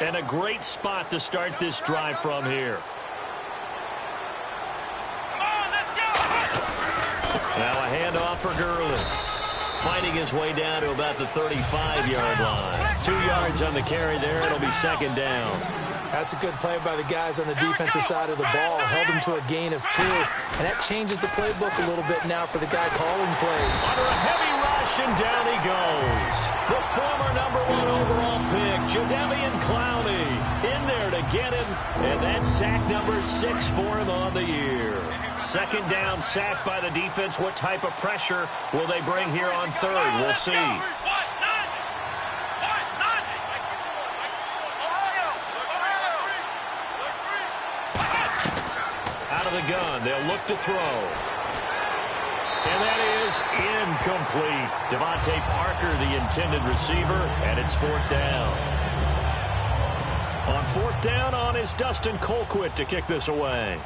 And a great spot to start this drive from here. Now a handoff for Gurley. Finding his way down to about the 35-yard line. 2 yards on the carry there. It'll be second down. That's a good play by the guys on the defensive side of the ball. Held him to a gain of 2. And that changes the playbook a little bit now for the guy calling plays. Under a heavy rush, and down he goes. The former #1 overall pick, Jadeveon Clowney, in there to get him. And that's sack number 6 for him on the year. Second down, sack by the defense. What type of pressure will they bring here on third? We'll see. Out of the gun, they'll look to throw. And that is incomplete. Devontae Parker, the intended receiver, and it's 4th down. On 4th down on is Dustin Colquitt to kick this away.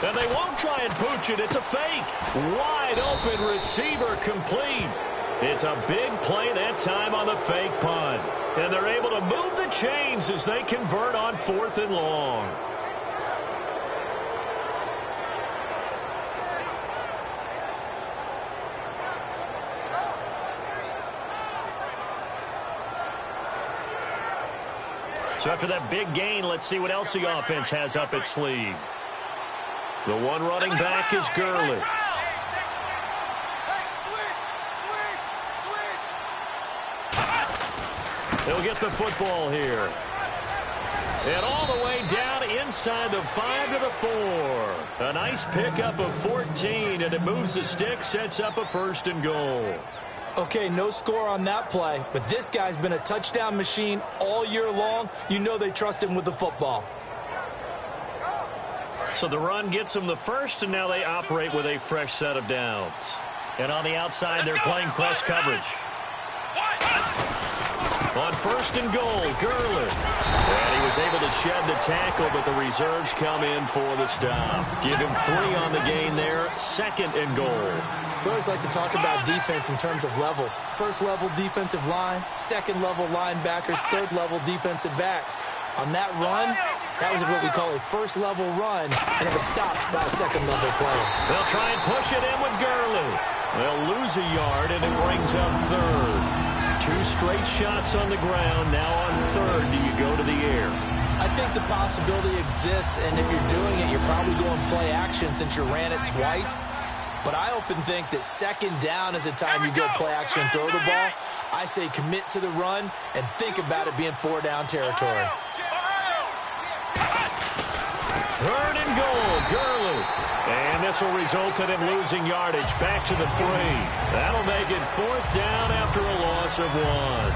And they won't try and pooch it. It's a fake. Wide open receiver complete. It's a big play that time on the fake punt. And they're able to move the chains as they convert on 4th and long. So after that big gain, let's see what else the offense has up its sleeve. The one running back is Gurley. They'll get the football here. And all the way down inside the 5 to the 4. A nice pickup of 14, and it moves the stick, sets up a 1st and goal. Okay, no score on that play, but this guy's been a touchdown machine all year long. You know they trust him with the football. So the run gets them the 1st, and now they operate with a fresh set of downs. And on the outside, they're playing press coverage. On 1st and goal, Gurley. And he was able to shed the tackle, but the reserves come in for the stop. Give him 3 on the gain there, 2nd and goal. We always like to talk about defense in terms of levels. 1st level defensive line, 2nd level linebackers, 3rd level defensive backs. On that run, that was what we call a 1st level run, and it was stopped by a 2nd level player. They'll try and push it in with Gurley. They'll lose a yard, and it brings up 3rd. 2 straight shots on the ground. Now on 3rd, do you go to the air? I think the possibility exists, and if you're doing it, you're probably going play action since you ran it twice. But I often think that 2nd down is the time you go play action and throw the ball. I say commit to the run and think about it being 4-down territory. 3rd and goal, Gurley. And this will result in him losing yardage back to the 3. That'll make it 4th down after a loss of 1.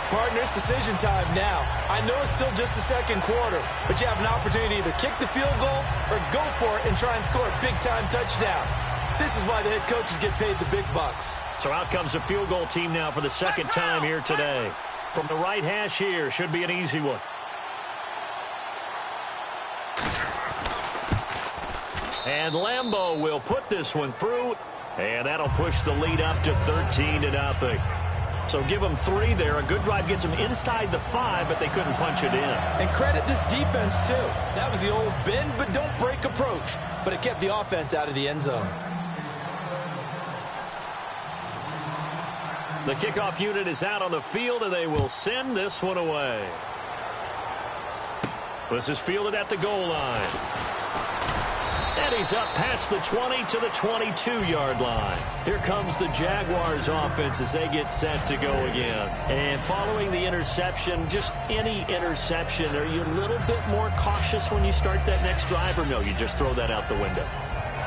Partners, decision time now. I know it's still just the 2nd quarter, but you have an opportunity to either kick the field goal or go for it and try and score a big-time touchdown. This is why the head coaches get paid the big bucks. So out comes the field goal team now for the 2nd time here today. From the right hash here, should be an easy one. And Lambeau will put this one through, and that'll push the lead up to 13-0. So give them 3 there. A good drive gets them inside the 5, but they couldn't punch it in. And credit this defense, too. That was the old bend but don't break approach, but it kept the offense out of the end zone. The kickoff unit is out on the field, and they will send this one away. This is fielded at the goal line. And he's up past the 20 to the 22-yard line. Here comes the Jaguars offense as they get set to go again. And following the interception, just any interception, are you a little bit more cautious when you start that next drive, or no, you just throw that out the window?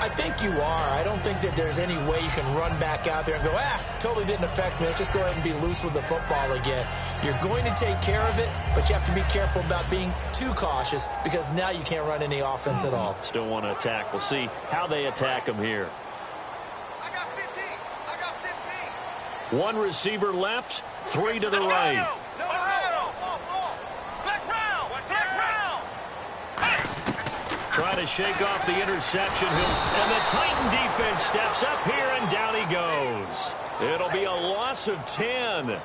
I think you are. I don't think that there's any way you can run back out there and go, totally didn't affect me. Let's just go ahead and be loose with the football again. You're going to take care of it, but you have to be careful about being too cautious because now you can't run any offense at all. Still want to attack. We'll see how they attack them here. I got 15. I got 15. 1 receiver left, 3 to the right. try to shake off the interception. And the Titan defense steps up here, and down he goes. It'll be a loss of 10.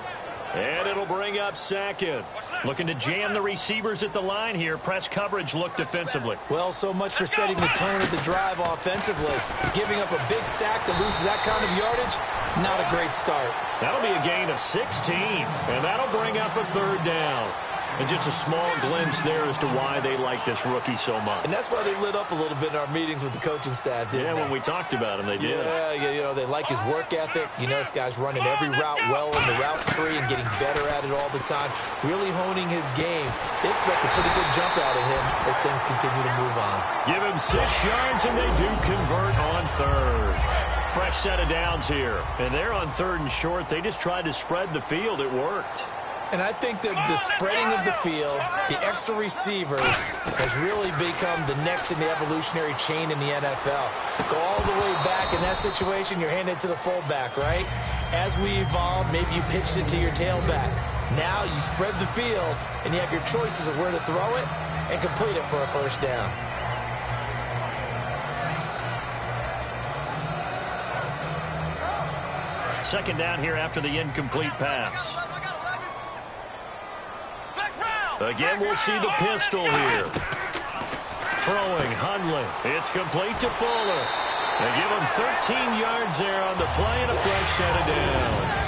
And it'll bring up second. Looking to jam the receivers at the line here. Press coverage look defensively. Well, so much for setting the tone of the drive offensively. Giving up a big sack that loses that kind of yardage, not a great start. That'll be a gain of 16. And that'll bring up a third down. And just a small glimpse there as to why they like this rookie so much. And that's why they lit up a little bit in our meetings with the coaching staff, didn't they? When we talked about him, they did. Yeah, you know, they like his work ethic. You know, this guy's running every route well in the route tree and getting better at it all the time, really honing his game. They expect a pretty good jump out of him as things continue to move on. Give him 6 yards, and they do convert on third. Fresh set of downs here. And they're on third and short. They just tried to spread the field. It worked. And I think that the spreading of the field, the extra receivers, has really become the next in the evolutionary chain in the NFL. Go all the way back in that situation, you're handed to the fullback, right? As we evolve, maybe you pitched it to your tailback. Now you spread the field, and you have your choices of where to throw it and complete it for a first down. Second down here after the incomplete pass. Again, we'll see the pistol here. Throwing, Hundley. It's complete to Fuller. They give him 13 yards there on the play and a fresh set of downs.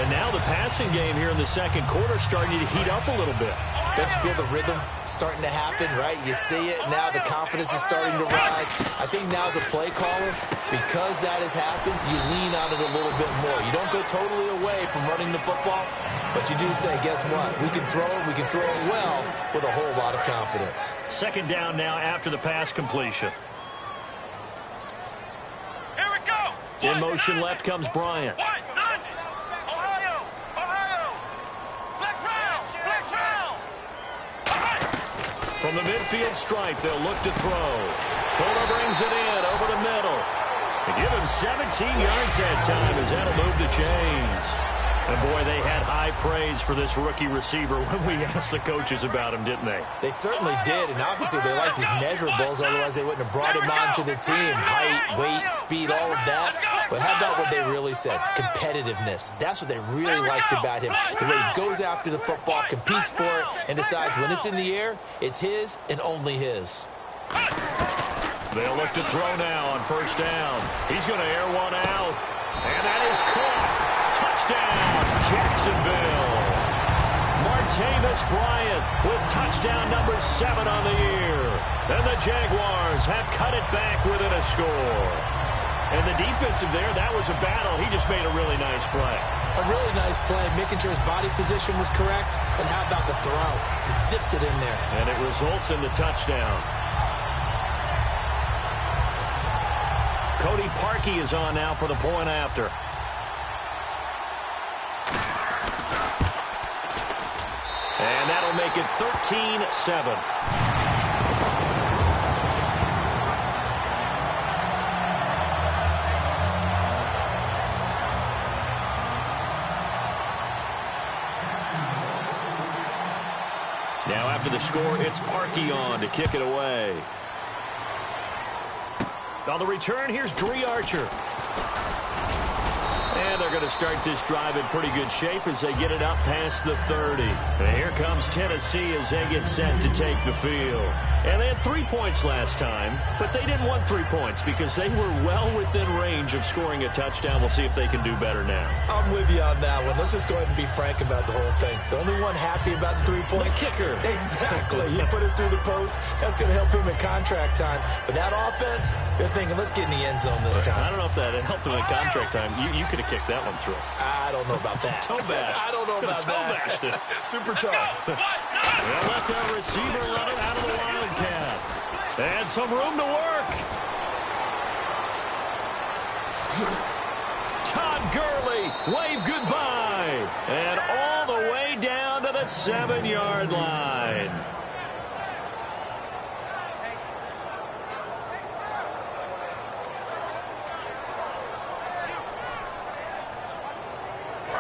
And now the passing game here in the second quarter starting to heat up a little bit. Don't you feel the rhythm starting to happen, right? You see it now. The confidence is starting to rise. I think now as a play caller, because that has happened, you lean on it a little bit more. You don't go totally away from running the football, but you do say, guess what? We can throw it well with a whole lot of confidence. Second down now after the pass completion. Here we go. In motion left comes Bryant. From the midfield stripe, they'll look to throw. Fuller brings it in over the middle. They give him 17 yards that time as that'll move the chains. And, boy, they had high praise for this rookie receiver when we asked the coaches about him, didn't they? They certainly did, and obviously they liked his measurables, otherwise they wouldn't have brought him onto the team. Height, weight, speed, all of that. But how about what they really said? Competitiveness. That's what they really liked about him. The way he goes after the football, competes for it, and decides when it's in the air, it's his and only his. They'll look to throw now on first down. He's going to air one out, and that is caught. Touchdown, Jacksonville. Martavis Bryant with touchdown number 7 on the year. And the Jaguars have cut it back within a score. And the defensive there, that was a battle. He just made a really nice play. A really nice play, making sure his body position was correct. And how about the throw? Zipped it in there. And it results in the touchdown. Cody Parkey is on now for the point after. And that'll make it 13-7. Now after the score, it's Parkey on to kick it away. On the return, here's Dree Archer. And they're going to start this drive in pretty good shape as they get it up past the 30. And here comes Tennessee as they get set to take the field. And they had 3 points last time, but they didn't want 3 points because they were well within range of scoring a touchdown. We'll see if they can do better now. I'm with you on that one. Let's just go ahead and be frank about the whole thing. The only one happy about the 3-point kicker. Exactly. He put it through the post. That's going to help him in contract time. But that offense, they're thinking, let's get in the end zone this time. I don't know if that helped him in contract time. You could have kicked that one through. I don't know about that. Toe bash. I don't know about that. Super toe. They'll let their receiver run it out of the Wildcat. And some room to work. Todd Gurley, wave goodbye. And all the way down to the 7-yard line.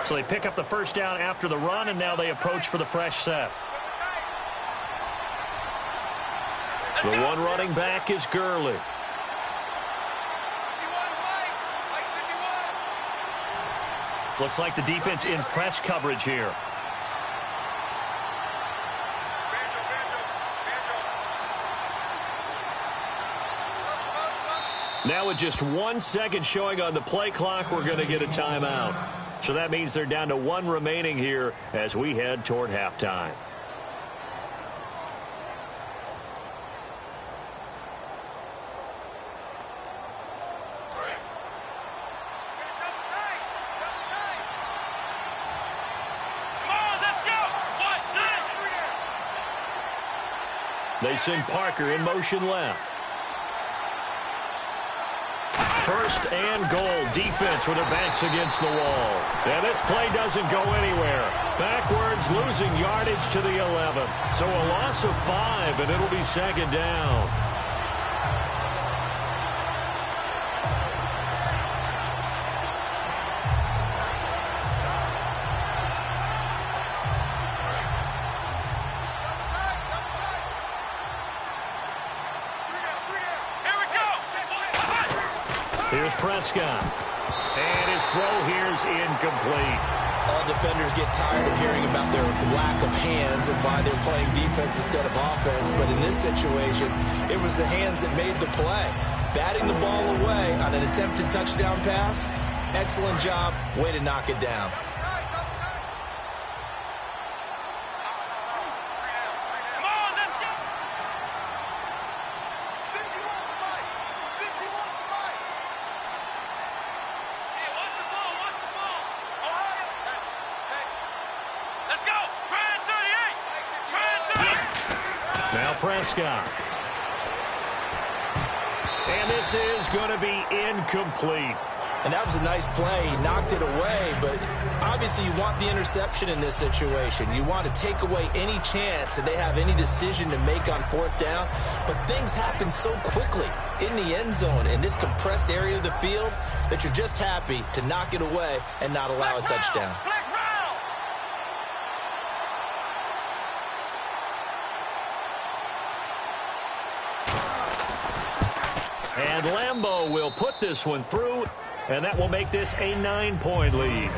So they pick up the first down after the run, and now they approach for the fresh set. The one running back is Gurley. 51 white. White 51. Looks like the defense in press coverage here. Now with just 1 second showing on the play clock, we're going to get a timeout. So that means they're down to one remaining here as we head toward halftime. They send Parker in motion left. First and goal. Defense with their backs against the wall. And this play doesn't go anywhere. Backwards, losing yardage to the 11. So a loss of 5, and it'll be second down. Here's Prescott. And his throw here is incomplete. All defenders get tired of hearing about their lack of hands and why they're playing defense instead of offense. But in this situation, it was the hands that made the play. Batting the ball away on an attempted touchdown pass. Excellent job. Way to knock it down. Prescott. And this is going to be incomplete. And that was a nice play. He knocked it away, but obviously you want the interception in this situation. You want to take away any chance that they have any decision to make on fourth down. But things happen so quickly in the end zone in this compressed area of the field that you're just happy to knock it away and not allow a touchdown. And Lambeau will put this one through, and that will make this a 9-point lead.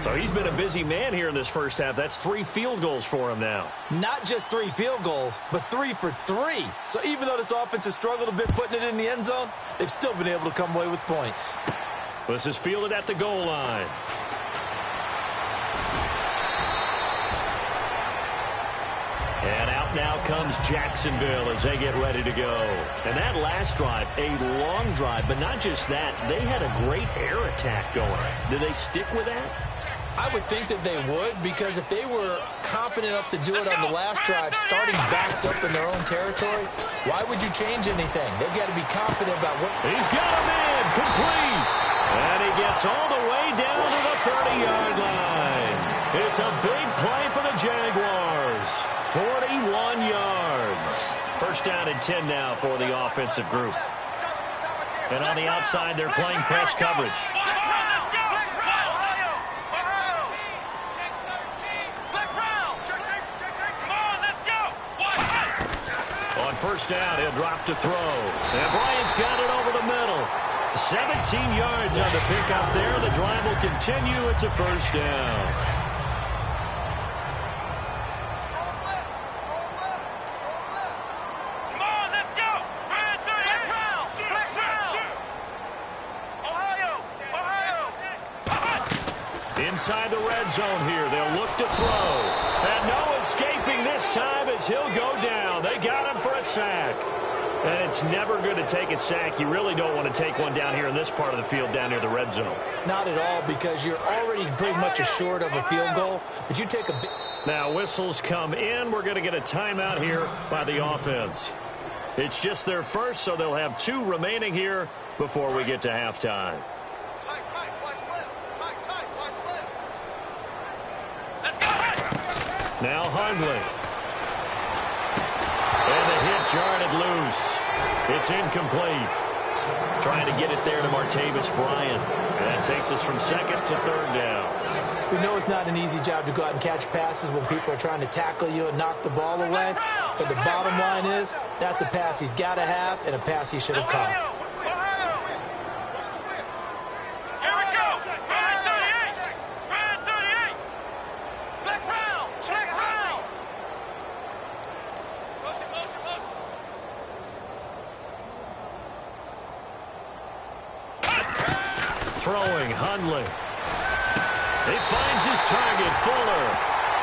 So he's been a busy man here in this first half. That's 3 field goals for him now. Not just 3 field goals, but 3 for 3. So even though this offense has struggled a bit putting it in the end zone, they've still been able to come away with points. This is fielded at the goal line. And out now comes Jacksonville as they get ready to go. And that last drive, a long drive, but not just that. They had a great air attack going. Do they stick with that? I would think that they would, because if they were confident enough to do it on the last drive, starting backed up in their own territory, why would you change anything? They've got to be confident about what... He's got him in, complete. And he gets all the way down to the 30-yard line. It's a big play for the Jaguars. 41 yards. First down and 10 now for the offensive group. And on the outside, they're playing press coverage. On first down, he'll drop to throw. And Bryant's got it over the middle. 17 yards on the pickup there. The drive will continue. It's a first down. Inside the red zone here. They'll look to throw. And no escaping this time as he'll go down. They got him for a sack. And it's never good to take a sack. You really don't want to take one down here in this part of the field down near the red zone. Not at all, because you're already pretty much assured of a field goal. But you take a big... Now whistles come in. We're going to get a timeout here by the offense. It's just their first, so they'll have 2 remaining here before we get to halftime. Now Hundley. And the hit jarred it loose. It's incomplete. Trying to get it there to Martavis Bryant. And that takes us from second to third down. We know it's not an easy job to go out and catch passes when people are trying to tackle you and knock the ball away. But the bottom line is, that's a pass he's got to have and a pass he should have caught. Throwing, Hundley. He finds his target, Fuller.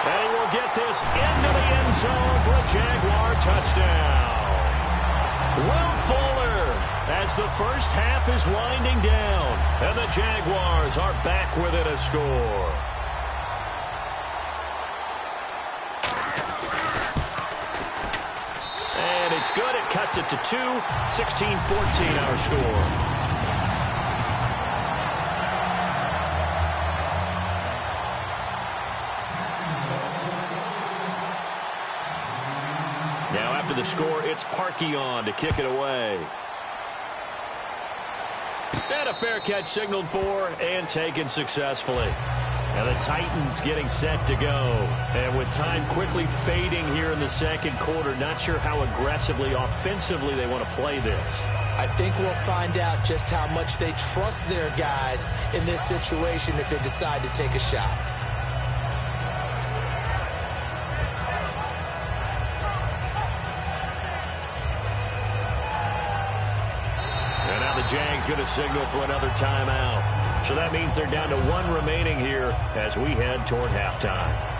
And he will get this into the end zone for a Jaguar touchdown. Will Fuller, as the first half is winding down, and the Jaguars are back within a score. And it's good. It cuts it to 2. 16-14 our score. Now after the score, it's Parkey on to kick it away. And a fair catch signaled for and taken successfully. And the Titans getting set to go. And with time quickly fading here in the second quarter, not sure how aggressively, offensively they want to play this. I think we'll find out just how much they trust their guys in this situation if they decide to take a shot. Jags going to signal for another timeout. So that means they're down to 1 remaining here as we head toward halftime.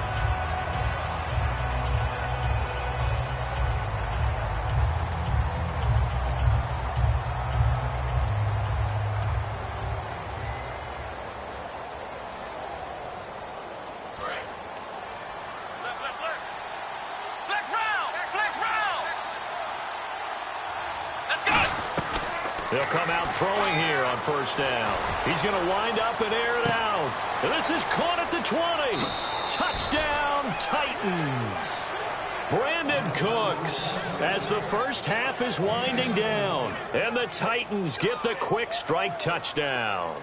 They'll come out throwing here on first down. He's going to wind up and air it out. And this is caught at the 20. Touchdown, Titans. Brandon Cooks as the first half is winding down. And the Titans get the quick strike touchdown.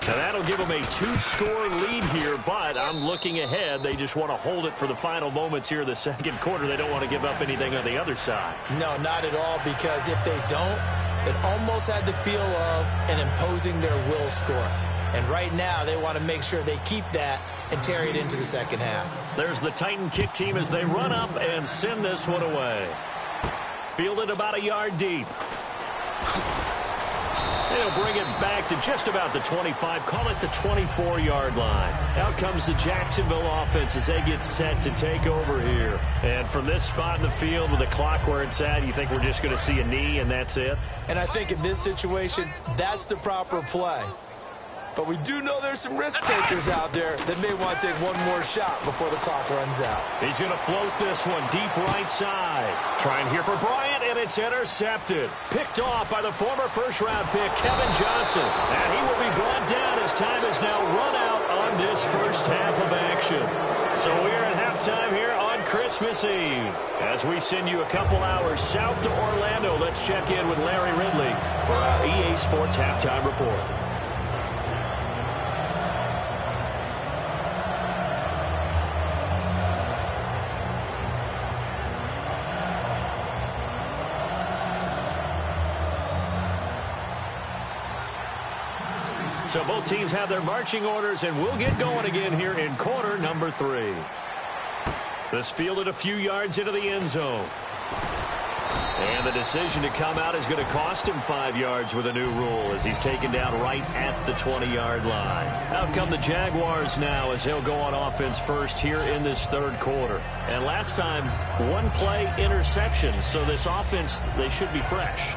Now that'll give them a 2-score lead here, but I'm looking ahead. They just want to hold it for the final moments here in the second quarter. They don't want to give up anything on the other side. No, not at all, because if they don't, it almost had the feel of an imposing their will score. And right now, they want to make sure they keep that and carry it into the second half. There's the Titan kick team as they run up and send this one away. Fielded about a yard deep. They'll bring it back to just about the 25, call it the 24-yard line. Out comes the Jacksonville offense as they get set to take over here. And from this spot in the field with the clock where it's at, you think we're just going to see a knee and that's it? And I think in this situation, that's the proper play. But we do know there's some risk takers out there that may want to take one more shot before the clock runs out. He's going to float this one deep right side. Trying here for Bryant, and it's intercepted. Picked off by the former first-round pick, Kevin Johnson. And he will be brought down as time is now run out on this first half of action. So we're at halftime here on Christmas Eve. As we send you a couple hours south to Orlando, let's check in with Larry Ridley for our EA Sports Halftime Report. So both teams have their marching orders, and we'll get going again here in quarter number 3. This fielded a few yards into the end zone. And the decision to come out is going to cost him 5 yards with a new rule as he's taken down right at the 20-yard line. Out come the Jaguars now as he'll go on offense first here in this third quarter. And last time, 1-play interception, so this offense, they should be fresh.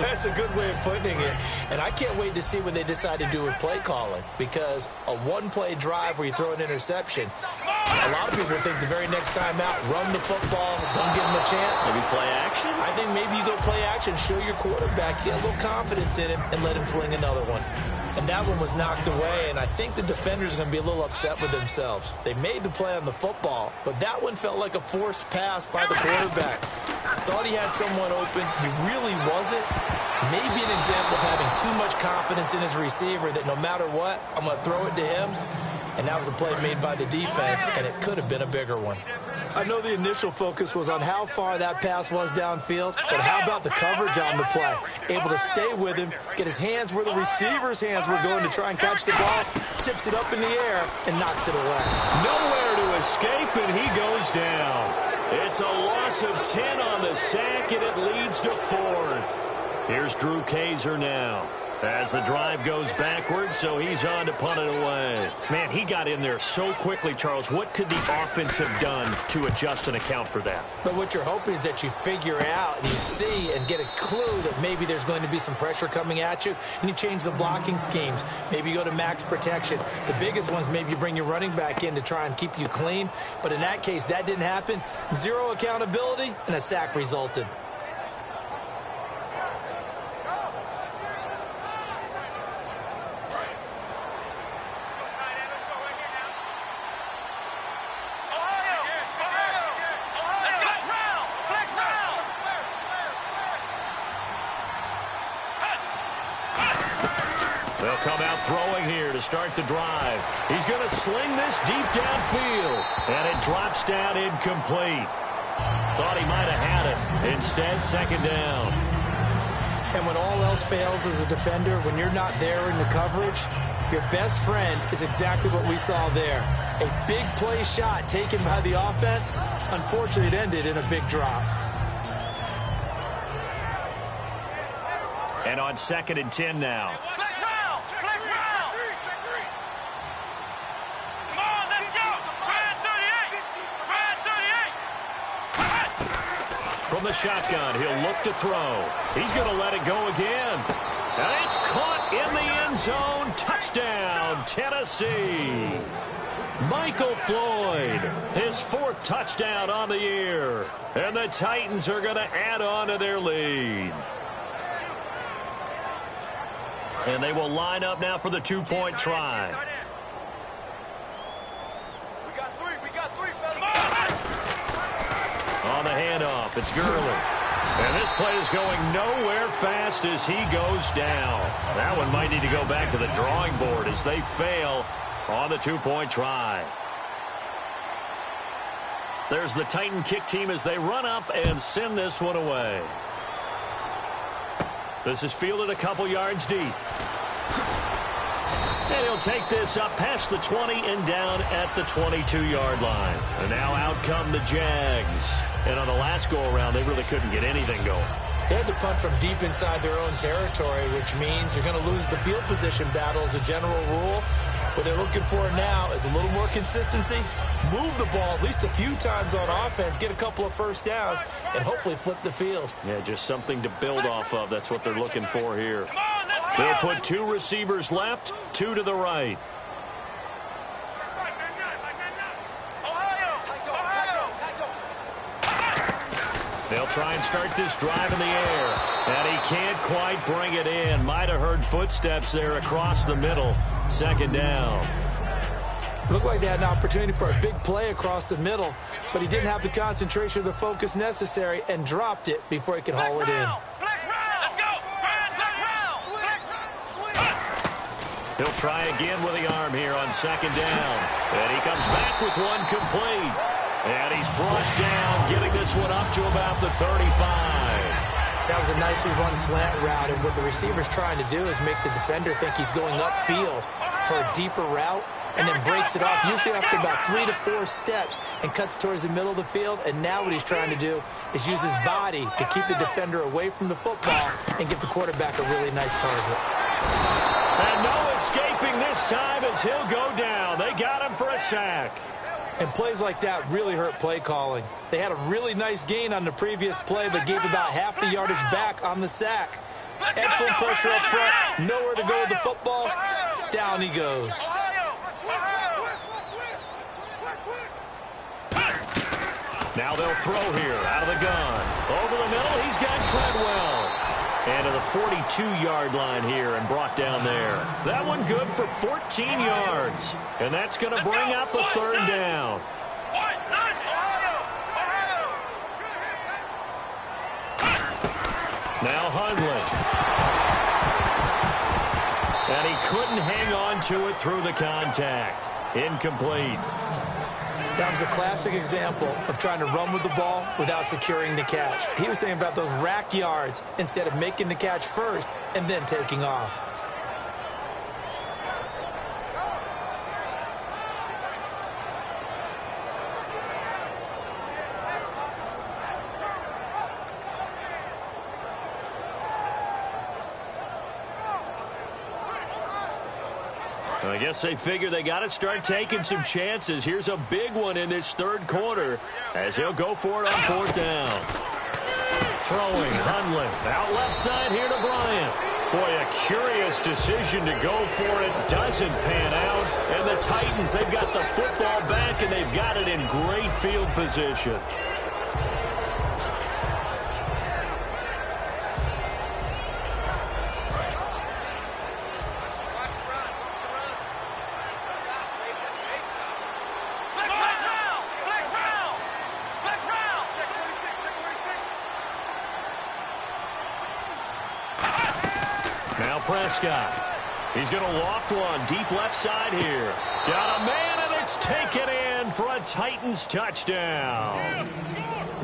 That's a good way of putting it. And I can't wait to see what they decide to do with play calling, because a 1-play drive where you throw an interception, a lot of people think the very next time out, run the football, don't give him a chance. Maybe play action? I think maybe you go play action, show your quarterback, get a little confidence in him, and let him fling another one. And that one was knocked away, and I think the defenders are going to be a little upset with themselves. They made the play on the football, but that one felt like a forced pass by the quarterback. Thought he had someone open. He really wasn't. Maybe an example of having too much confidence in his receiver that no matter what, I'm going to throw it to him. And that was a play made by the defense, and it could have been a bigger one. I know the initial focus was on how far that pass was downfield, but how about the coverage on the play? Able to stay with him, get his hands where the receiver's hands were going to try and catch the ball, tips it up in the air, and knocks it away. Nowhere to escape, and he goes down. It's a loss of 10 on the sack, and it leads to 4th. Here's Drew Kaiser now. As the drive goes backwards, so he's on to punt it away. Man, he got in there so quickly, Charles. What could the offense have done to adjust and account for that? But what you're hoping is that you figure out and you see and get a clue that maybe there's going to be some pressure coming at you, and you change the blocking schemes. Maybe you go to max protection. The biggest ones, maybe you bring your running back in to try and keep you clean. But in that case, that didn't happen. Zero accountability, and a sack resulted. They'll come out throwing here to start the drive. He's going to sling this deep downfield, and it drops down incomplete. Thought he might have had it. Instead, second down. And when all else fails as a defender, when you're not there in the coverage, your best friend is exactly what we saw there. A big play shot taken by the offense. Unfortunately, it ended in a big drop. And on 2nd and 10 now. From the shotgun, he'll look to throw. He's going to let it go again. And it's caught in the end zone. Touchdown, Tennessee. Michael Floyd, his 4th touchdown on the year. And the Titans are going to add on to their lead. And they will line up now for the 2-point try. On the handoff, it's Gurley. And this play is going nowhere fast as he goes down. That one might need to go back to the drawing board as they fail on the 2-point try. There's the Titan kick team as they run up and send this one away. This is fielded a couple yards deep. And he'll take this up past the 20 and down at the 22-yard line. And now out come the Jags. And on the last go-around, they really couldn't get anything going. They had to punt from deep inside their own territory, which means you're going to lose the field position battle as a general rule. What they're looking for now is a little more consistency, move the ball at least a few times on offense, get a couple of first downs, and hopefully flip the field. Yeah, just something to build off of. That's what they're looking for here. They'll put 2 receivers left, 2 to the right. They'll try and start this drive in the air. And he can't quite bring it in. Might have heard footsteps there across the middle. Second down. Looked like they had an opportunity for a big play across the middle, but he didn't have the concentration or the focus necessary and dropped it before he could haul it in. He'll try again with the arm here on second down. And he comes back with one complete. And he's brought down, getting this one up to about the 35. That was a nicely run slant route, and what the receiver's trying to do is make the defender think he's going upfield for a deeper route, and then breaks it off, usually after about 3 to 4 steps, and cuts towards the middle of the field. And now what he's trying to do is use his body to keep the defender away from the football and give the quarterback a really nice target. And no escaping this time as he'll go down. They got him for a sack. And plays like that really hurt play calling. They had a really nice gain on the previous play, but gave about half the yardage back on the sack. Excellent pressure up front. Nowhere to go with the football. Down he goes. Now they'll throw here out of the gun. Over the middle, he's got Treadwell. And to the 42-yard line here and brought down there. That one good for 14 yards. And that's going to bring up a third down. Now Hundley. And he couldn't hang on to it through the contact. Incomplete. That was a classic example of trying to run with the ball without securing the catch. He was thinking about those rack yards instead of making the catch first and then taking off. I guess they figure they got to start taking some chances. Here's a big one in this third quarter as he'll go for it on fourth down. Throwing, Hundley. Out left side here to Bryant. Boy, a curious decision to go for it. Doesn't pan out. And the Titans, they've got the football back, and they've got it in great field position. Now Prescott. He's going to loft one deep left side here. Got a man, and it's taken in for a Titans touchdown.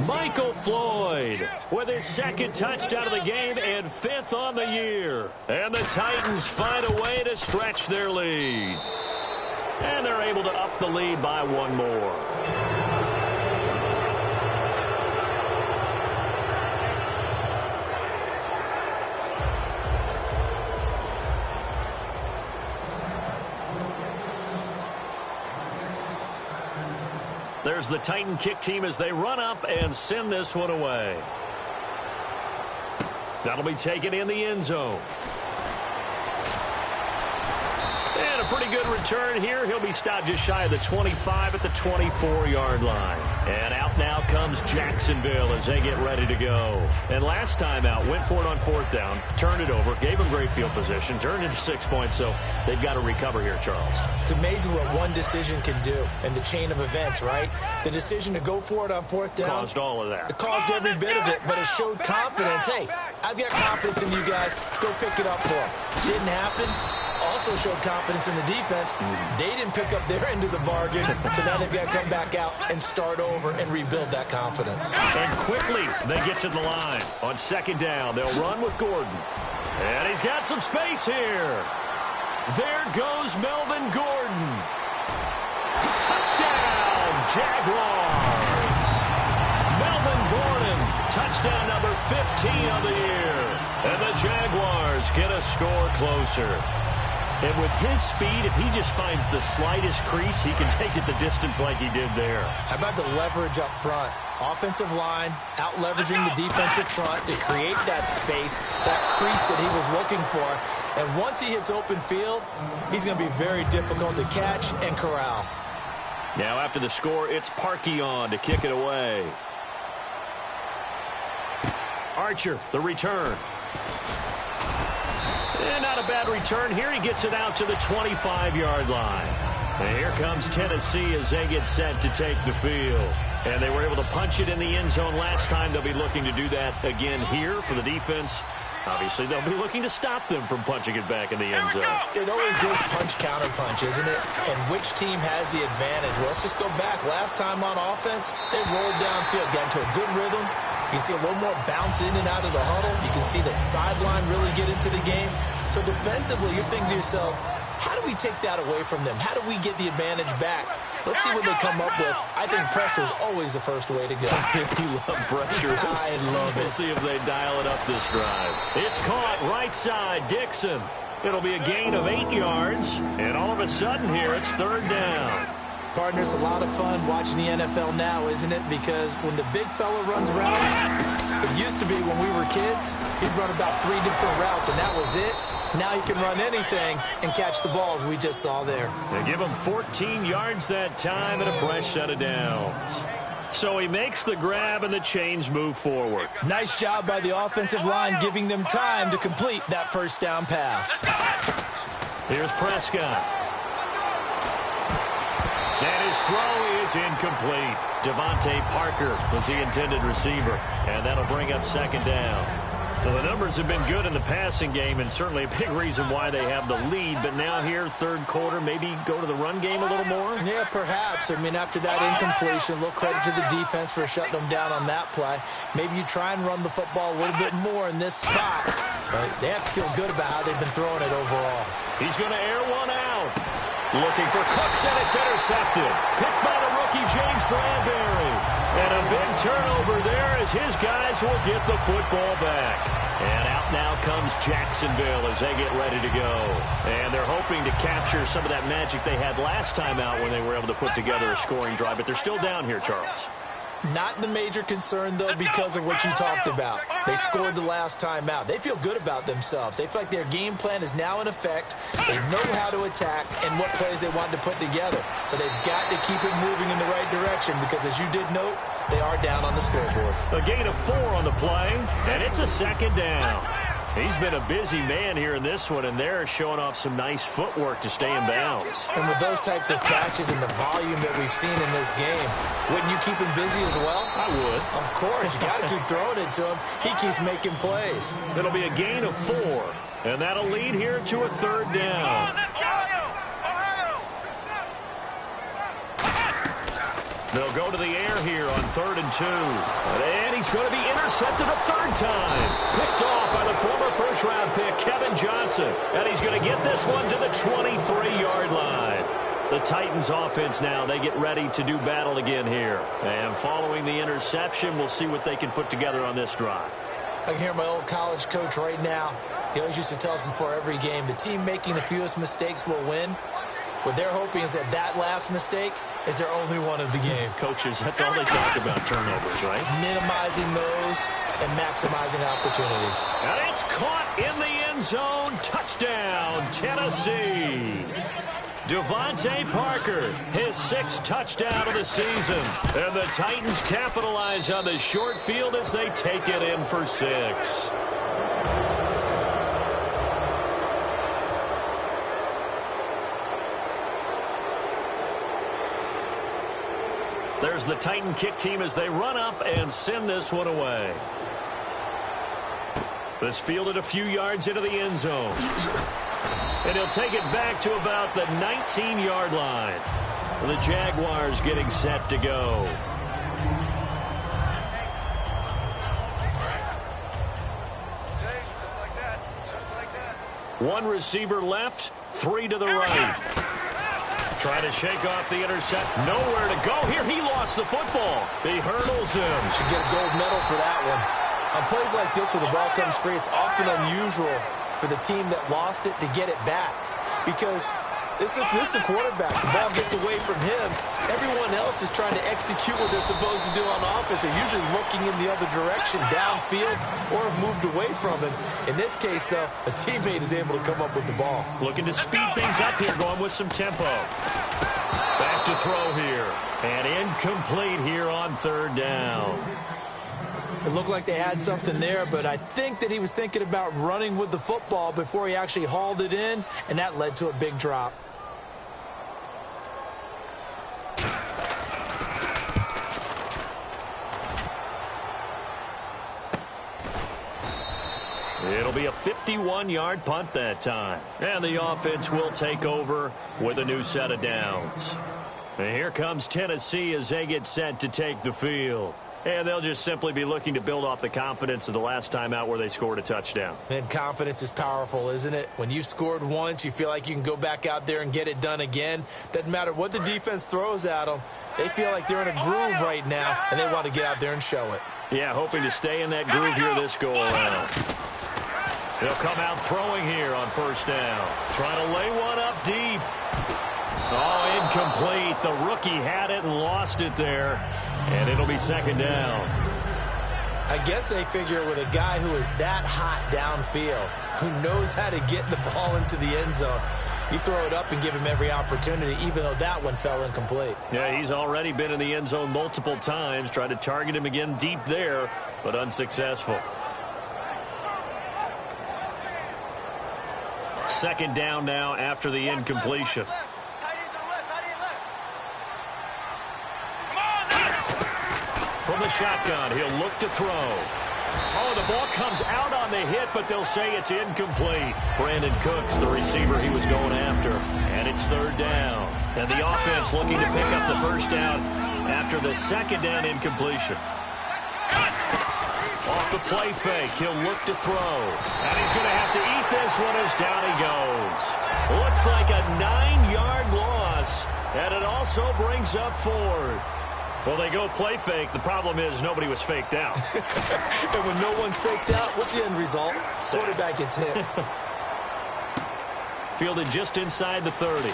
Michael Floyd with his second touchdown of the game and fifth on the year. And the Titans find a way to stretch their lead. And they're able to up the lead by one more. There's the Titan kick team as they run up and send this one away. That'll be taken in the end zone. And a pretty good return here. He'll be stopped just shy of the 25 at the 24-yard line. And out now comes Jacksonville as they get ready to go. And last time out, went for it on fourth down, turned it over, gave them great field position, turned into 6 points, so they've got to recover here, Charles. It's amazing what one decision can do in the chain of events, right? The decision to go for it on fourth down. Caused all of that. It caused every bit of it, but it showed confidence. Hey, I've got confidence in you guys. Go pick it up for them. Didn't happen. Also showed confidence in the defense. They didn't pick up their end of the bargain, so now they've got to come back out and start over and rebuild that confidence. And quickly, they get to the line. On second down, they'll run with Gordon. And he's got some space here. There goes Melvin Gordon. Touchdown, Jaguars. Melvin Gordon, touchdown number 15 of the year. And the Jaguars get a score closer. And with his speed, if he just finds the slightest crease, he can take it the distance like he did there. How about the leverage up front? Offensive line out-leveraging the defensive front to create that space, that crease that he was looking for. And once he hits open field, he's going to be very difficult to catch and corral. Now after the score, it's Parkey on to kick it away. Archer, the return. And not a bad return here. He gets it out to the 25-yard line. And here comes Tennessee as they get set to take the field. And they were able to punch it in the end zone last time. They'll be looking to do that again here for the defense. Obviously, they'll be looking to stop them from punching it back in the end zone. It always is punch-counter-punch, isn't it? And which team has the advantage? Well, let's just go back. Last time on offense, they rolled downfield, got into a good rhythm. You can see a little more bounce in and out of the huddle. You can see the sideline really get into the game. So defensively, you're thinking to yourself, how do we take that away from them? How do we get the advantage back? Let's see what they come up with. I think pressure is always the first way to go. You love pressure. I love it. We'll see if they dial it up this drive. It's caught right side, Dixon. It'll be a gain of 8 yards. And all of a sudden here, it's third down. Partner, it's a lot of fun watching the NFL now, isn't it? Because when the big fella runs routes, it used to be when we were kids, he'd run about 3 different routes, and that was it. Now he can run anything and catch the balls we just saw there. They give him 14 yards that time and a fresh set of downs. So he makes the grab and the chains move forward. Nice job by the offensive line giving them time to complete that first down pass. Here's Prescott. And his throw is incomplete. Devontae Parker was the intended receiver. And that'll bring up second down. Well, the numbers have been good in the passing game, and certainly a big reason why they have the lead. But now here, third quarter, maybe go to the run game a little more? Yeah, perhaps. I mean, after that incompletion, a little credit to the defense for shutting them down on that play. Maybe you try and run the football a little bit more in this spot. But they have to feel good about how they've been throwing it overall. He's going to air one out. Looking for Cooks, and it's intercepted. Picked by the rookie, James Bradbury. And a big turnover there as his guys will get the football back. And out now comes Jacksonville as they get ready to go. And they're hoping to capture some of that magic they had last time out when they were able to put together a scoring drive. But they're still down here, Charles. Not the major concern, though, because of what you talked about. They scored the last time out. They feel good about themselves. They feel like their game plan is now in effect. They know how to attack and what plays they want to put together. But they've got to keep it moving in the right direction because, as you did note, they are down on the scoreboard. A gain of 4 on the play, and it's a second down. He's been a busy man here in this one, and they're showing off some nice footwork to stay in bounds. And with those types of catches and the volume that we've seen in this game, wouldn't you keep him busy as well? I would. Of course. You got to keep throwing it to him. He keeps making plays. It'll be a gain of 4, and that'll lead here to a third down. They'll go to the air here on 3rd and 2. And he's going to be intercepted a third time. Picked off by the former first-round pick, Kevin Johnson. And he's going to get this one to the 23-yard line. The Titans offense now, they get ready to do battle again here. And following the interception, we'll see what they can put together on this drive. I can hear my old college coach right now. He always used to tell us before every game, the team making the fewest mistakes will win. What they're hoping is that last mistake is their only one of the game. Coaches, that's all they talk about, turnovers, right? Minimizing those and maximizing opportunities. And it's caught in the end zone. Touchdown, Tennessee. Devontae Parker, his 6th touchdown of the season. And the Titans capitalize on the short field as they take it in for 6. There's the Titan kick team as they run up and send this one away. This fielded a few yards into the end zone. And he'll take it back to about the 19-yard line. The Jaguars getting set to go. Just like that. Just like that. 1 receiver left, 3 to the right. Trying to shake off the intercept. Nowhere to go. Here he lost the football. He hurdles him. Should get a gold medal for that one. On plays like this where the ball comes free, it's often unusual for the team that lost it to get it back. Because this is the quarterback. The ball gets away from him. Everyone else is trying to execute what they're supposed to do on offense. They're usually looking in the other direction, downfield, or have moved away from him. In this case, though, a teammate is able to come up with the ball. Looking to speed things up here, going with some tempo. Back to throw here. And incomplete here on 3rd down. It looked like they had something there, but I think that he was thinking about running with the football before he actually hauled it in, and that led to a big drop. It'll be a 51-yard punt that time. And the offense will take over with a new set of downs. And here comes Tennessee as they get set to take the field. And they'll just simply be looking to build off the confidence of the last time out where they scored a touchdown. And confidence is powerful, isn't it? When you've scored once, you feel like you can go back out there and get it done again. Doesn't matter what the defense throws at them. They feel like they're in a groove right now, and they want to get out there and show it. Yeah, hoping to stay in that groove here this go-around. They'll come out throwing here on 1st down. Trying to lay one up deep. Oh, incomplete. The rookie had it and lost it there. And it'll be 2nd down. I guess they figure with a guy who is that hot downfield, who knows how to get the ball into the end zone, you throw it up and give him every opportunity, even though that one fell incomplete. Yeah, he's already been in the end zone multiple times. Tried to target him again deep there, but unsuccessful. 2nd down now after the incompletion. From the shotgun, he'll look to throw. Oh, the ball comes out on the hit, but they'll say it's incomplete. Brandon Cooks, the receiver he was going after. And it's third down. And the offense looking to pick up the first down after the second down incompletion. Off the play fake, he'll look to throw. And he's going to have to eat this one as down he goes. Looks like a 9-yard loss, and it also brings up fourth. Well, they go play fake. The problem is nobody was faked out. And when no one's faked out, what's the end result? Quarterback gets hit. Fielded just inside the 30.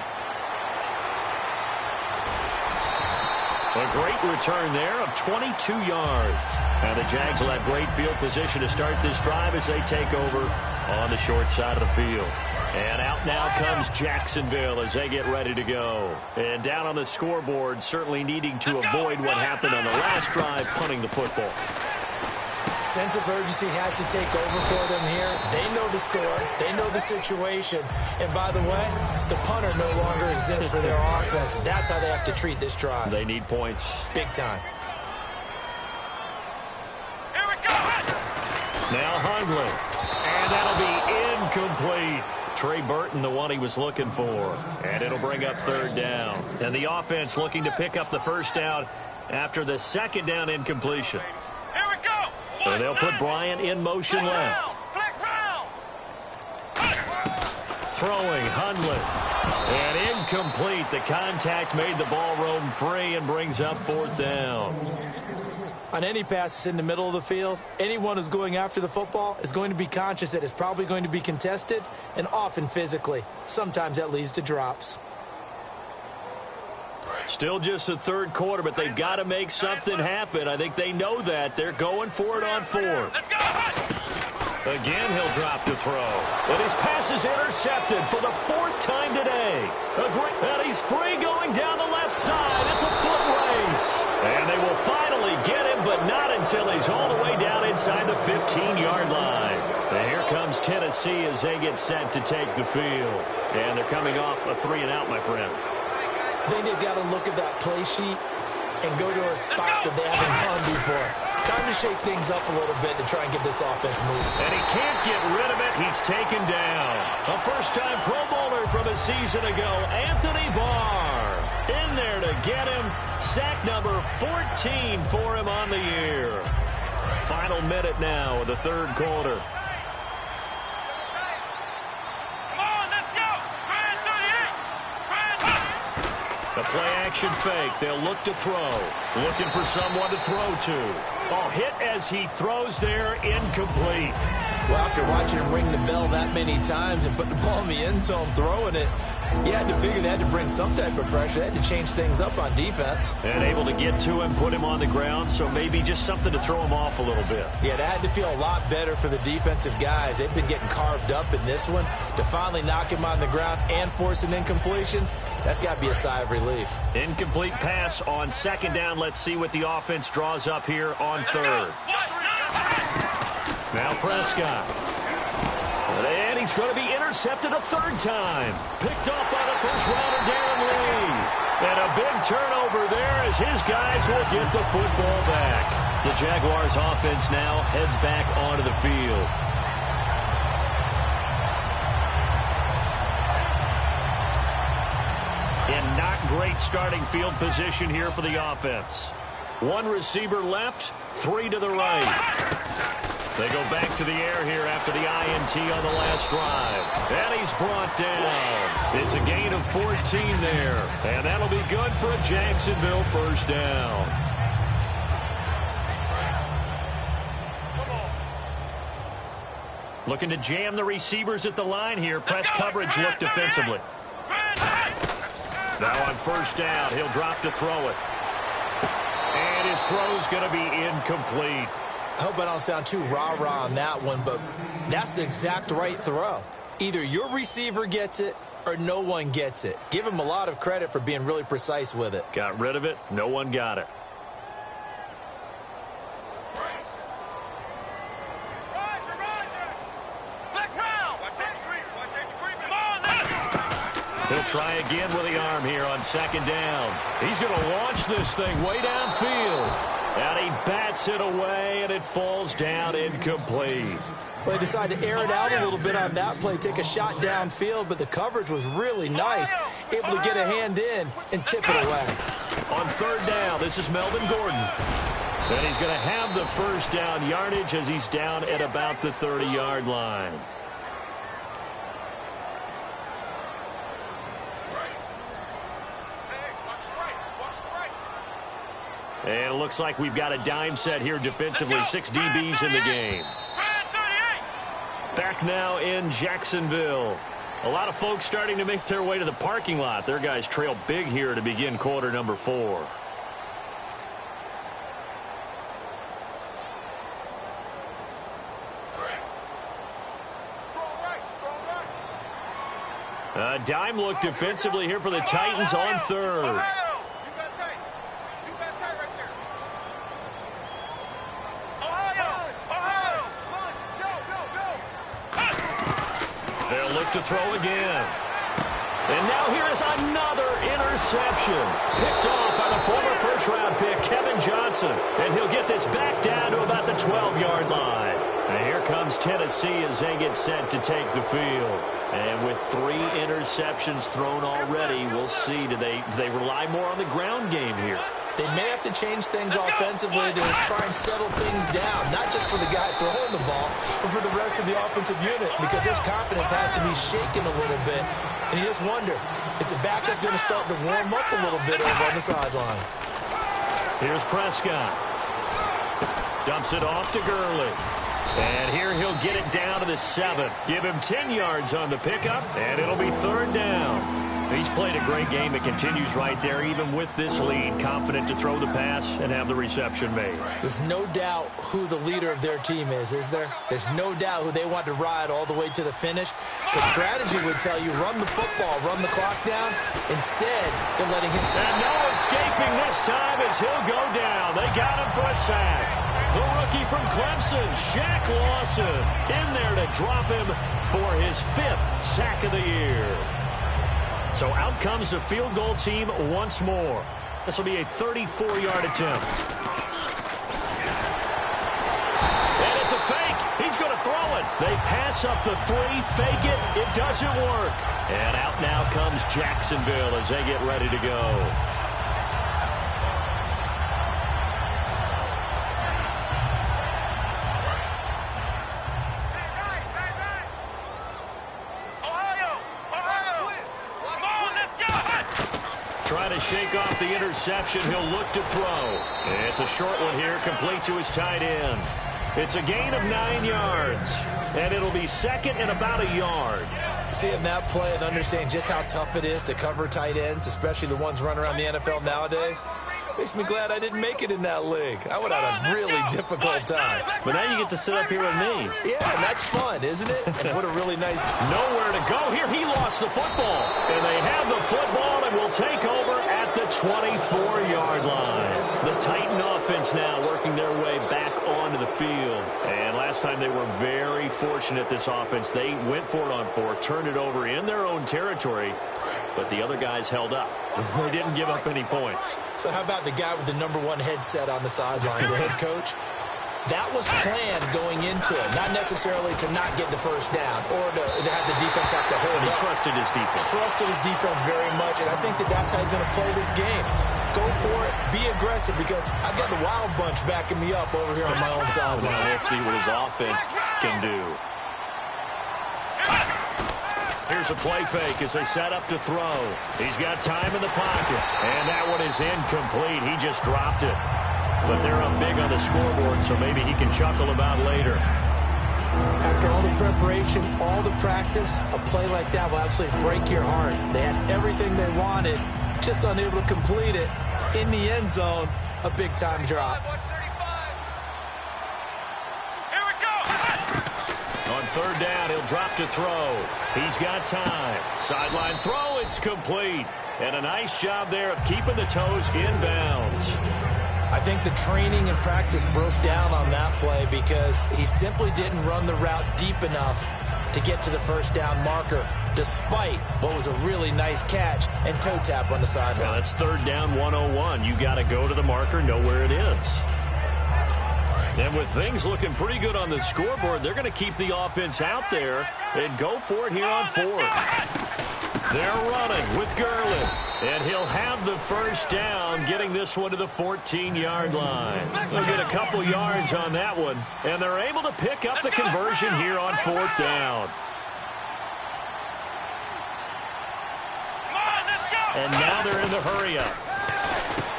A great return there of 22 yards. And the Jags will have great field position to start this drive as they take over on the short side of the field. And out now comes Jacksonville as they get ready to go. And down on the scoreboard, certainly needing to avoid what happened on the last drive, punting the football. Sense of urgency has to take over for them here. They know the score. They know the situation. And by the way, the punter no longer exists for their offense. That's how they have to treat this drive. They need points. Big time. Here we go. Now Hundley. And that'll be incomplete. Trey Burton, the one he was looking for. And it'll bring up third down. And the offense looking to pick up the first down after the second down incompletion. Here we go. So they'll put Bryant in motion left. Flex round. Throwing Hundley. And incomplete. The contact made the ball roam free and brings up fourth down. On any passes in the middle of the field, anyone who's going after the football is going to be conscious that it's probably going to be contested, and often physically. Sometimes that leads to drops. Still just the third quarter, but they've got to make something happen. I think they know that. They're going for it on fourth. Let's go. Again, he'll drop to throw. And his pass is intercepted for the fourth time today. And he's free going down the left side. It's a foot race. And they will finally get him, but not until he's all the way down inside the 15-yard line. And here comes Tennessee as they get set to take the field. And they're coming off a 3-and-out, my friend. I think they've got to look at that play sheet and go to a spot that they haven't gone before. Time to shake things up a little bit to try and get this offense moving. And he can't get rid of it. He's taken down. A first-time Pro Bowler from a season ago, Anthony Barr. In there to get him. Sack number 14 for him on the year. Final minute now of the third quarter. Come on, let's go. Grand 38. The play-action fake. They'll look to throw. Looking for someone to throw to. Oh, hit as he throws there, incomplete. Well, after watching him ring the bell that many times and put the ball in the end zone throwing it, you had to figure they had to bring some type of pressure. They had to change things up on defense. And able to get to him, put him on the ground, so maybe just something to throw him off a little bit. Yeah, that had to feel a lot better for the defensive guys. They've been getting carved up in this one. To finally knock him on the ground and force an incompletion, that's got to be a sigh of relief. Incomplete pass on second down. Let's see what the offense draws up here on third. Now Prescott. And he's going to be intercepted a third time. Picked off by the first-rounder, Darren Lee. And a big turnover there as his guys will get the football back. The Jaguars offense now heads back onto the field. In not great starting field position here for the offense. One receiver left, 3 to the right. They go back to the air here after the INT on the last drive. And he's brought down. It's a gain of 14 there. And that'll be good for a Jacksonville first down. Looking to jam the receivers at the line here. Press coverage look defensively. Now on first down, he'll drop to throw it. And his throw's going to be incomplete. I hope I don't sound too rah-rah on that one, but that's the exact right throw. Either your receiver gets it or no one gets it. Give him a lot of credit for being really precise with it. Got rid of it. No one got it. He'll try again with the arm here on second down. He's going to launch this thing way downfield. And he bats it away, and it falls down incomplete. Well, they decided to air it out a little bit on that play, take a shot downfield, but the coverage was really nice, able to get a hand in and tip it away. On third down, this is Melvin Gordon. And he's going to have the first down yardage as he's down at about the 30-yard line. And it looks like we've got a dime set here defensively. 6 DBs in the game. Back now in Jacksonville. A lot of folks starting to make their way to the parking lot. Their guys trail big here to begin quarter number 4. A dime look defensively here for the Titans on third. They'll look to throw again. And now here is another interception. Picked off by the former first-round pick, Kevin Johnson. And he'll get this back down to about the 12-yard line. And here comes Tennessee as they get set to take the field. And with 3 interceptions thrown already, we'll see. Do they rely more on the ground game here? They may have to change things offensively to try and settle things down, not just for the guy throwing the ball, but for the rest of the offensive unit, because his confidence has to be shaken a little bit. And you just wonder, is the backup going to start to warm up a little bit over on the sideline? Here's Prescott. Dumps it off to Gurley. And here he'll get it down to the 7. Give him 10 yards on the pickup, and it'll be third down. He's played a great game. It continues right there, even with this lead. Confident to throw the pass and have the reception made. There's no doubt who the leader of their team is there? There's no doubt who they want to ride all the way to the finish. The strategy would tell you, run the football, run the clock down. Instead, they're letting him... And no escaping this time as he'll go down. They got him for a sack. The rookie from Clemson, Shaq Lawson, in there to drop him for his 5th sack of the year. So out comes the field goal team once more. This will be a 34-yard attempt. And it's a fake. He's going to throw it. They pass up the 3, fake it. It doesn't work. And out now comes Jacksonville as they get ready to go. Trying to shake off the interception. He'll look to throw. It's a short one here, complete to his tight end. It's a gain of 9 yards, and it'll be second and about a yard. Seeing that play and understanding just how tough it is to cover tight ends, especially the ones running around the NFL nowadays, makes me glad I didn't make it in that league. I would have had a really difficult time. But now you get to sit up here with me. Yeah, and that's fun, isn't it? And what a really nice... Nowhere to go here. He lost the football. And they have the football and will take over at the 24-yard line. The Titan offense now working their way back onto the field. And last time they were very fortunate, this offense. They went for it on 4, turned it over in their own territory, but the other guys held up. They didn't give up any points. So how about the guy with the #1 headset on the sidelines, the head coach? That was planned going into it, not necessarily to not get the first down or to have the defense have to hold He up. trusted his defense. Trusted his defense very much, and I think that's how he's going to play this game. Go for it, be aggressive, because I've got the wild bunch backing me up over here on my own sideline. Well, we'll see what his offense can do. Here's a play fake as they set up to throw. He's got time in the pocket, and that one is incomplete. He just dropped it. But they're up big on the scoreboard, so maybe he can chuckle about later. After all the preparation, all the practice, a play like that will absolutely break your heart. They had everything they wanted, just unable to complete it. In the end zone, a big-time drop. On third down, he'll drop to throw. He's got time. Sideline throw, it's complete. And a nice job there of keeping the toes in bounds. I think the training and practice broke down on that play because he simply didn't run the route deep enough to get to the first down marker, despite what was a really nice catch and toe tap on the sideline. Well, that's third down 101. You got to go to the marker, know where it is. And with things looking pretty good on the scoreboard, they're going to keep the offense out there and go for it here on fourth. They're running with Gurley. And he'll have the first down, getting this one to the 14-yard line. They'll get a couple yards on that one, and they're able to pick up the conversion here on fourth down. And now they're in the hurry-up.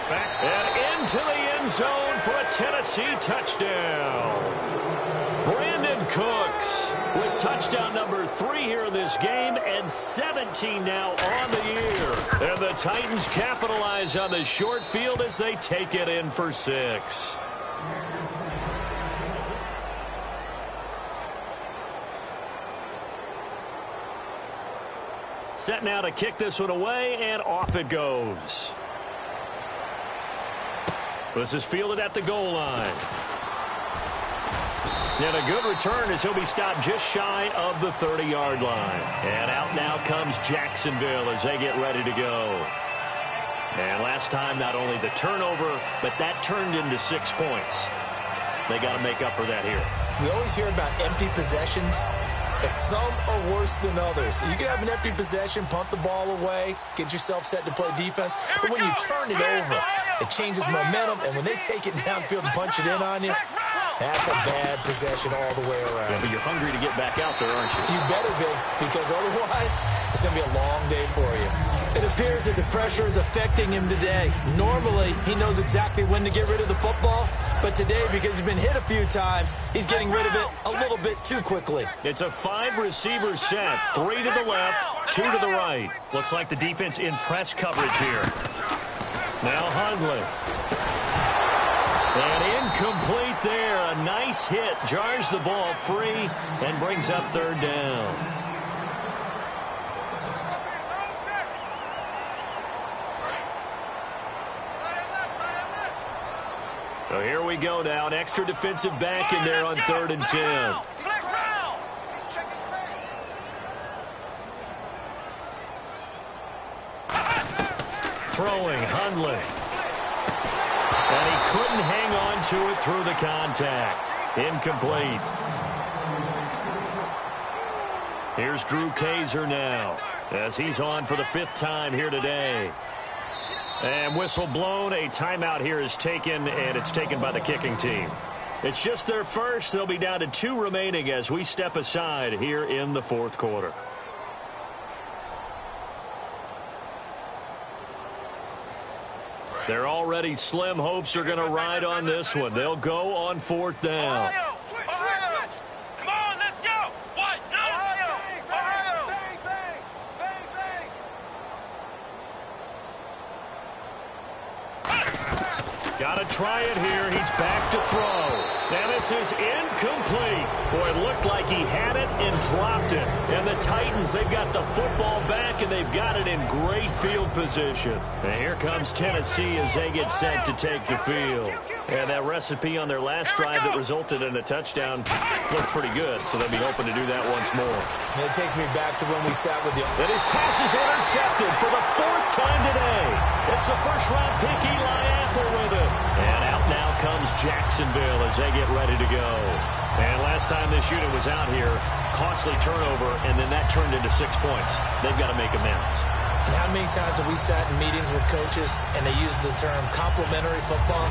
And into the end zone for a Tennessee touchdown. Brandon Cooks with touchdown number 3 here in this game, and 17 now on the year. And the Titans capitalize on the short field as they take it in for 6. Set now to kick this one away, and off it goes. This is fielded at the goal line. And a good return as he'll be stopped just shy of the 30-yard line. And out now comes Jacksonville as they get ready to go. And last time, not only the turnover, but that turned into 6 points. They got to make up for that here. We always hear about empty possessions, but some are worse than others. You can have an empty possession, punt the ball away, get yourself set to play defense, but when you turn it over, it changes momentum, and when they take it downfield and punch it in on you, that's a bad possession all the way around. Yeah, but you're hungry to get back out there, aren't you? You better be, because otherwise it's going to be a long day for you. It appears that the pressure is affecting him today. Normally, he knows exactly when to get rid of the football, but today, because he's been hit a few times, he's getting rid of it a little bit too quickly. It's a 5-receiver set, 3 to the left, 2 to the right. Looks like the defense in press coverage here. Now Hundley. And incomplete there. A nice hit. Jars the ball free and brings up third down. So here we go now. An extra defensive back in there on 3rd and 10. Throwing Hundley. And he couldn't hang on to it through the contact. Incomplete. Here's Drew Kaiser now as he's on for the 5th time here today. And whistle blown. A timeout here is taken, and it's taken by the kicking team. It's just their first. They'll be down to 2 remaining as we step aside here in the 4th quarter. They're already slim hopes are going to ride on this one. They'll go on 4th down. Come on, let's go. What? Ohio. Bang, bang. Bang, bang. Got to try it here. He's back to throw. And this is incomplete. Boy, it looked like he had it and dropped it. And the Titans, they've got the football back, and they've got it in great field position. And here comes Tennessee as they get set to take the field. And that recipe on their last drive that resulted in a touchdown looked pretty good, so they'll be hoping to do that once more. And it takes me back to when we sat with you. And his pass is intercepted for the 4th time today. It's the first-round pick, Eli Apple, with it. And out now comes Jacksonville as they get ready to go. And last time this unit was out here, costly turnover, and then that turned into 6 points. They've got to make amends. And how many times have we sat in meetings with coaches and they use the term complementary football?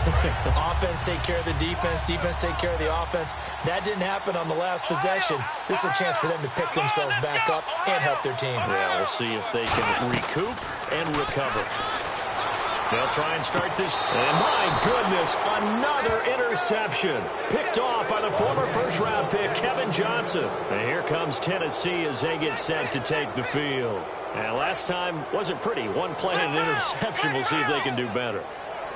Offense take care of the defense, defense take care of the offense. That didn't happen on the last possession. This is a chance for them to pick themselves back up and help their team. Yeah, we'll see if they can recoup and recover. They'll try and start this. And my goodness, another interception. Picked off by the former first-round pick, Kevin Johnson. And here comes Tennessee as they get set to take the field. And last time wasn't pretty. One play and an interception. We'll see if they can do better.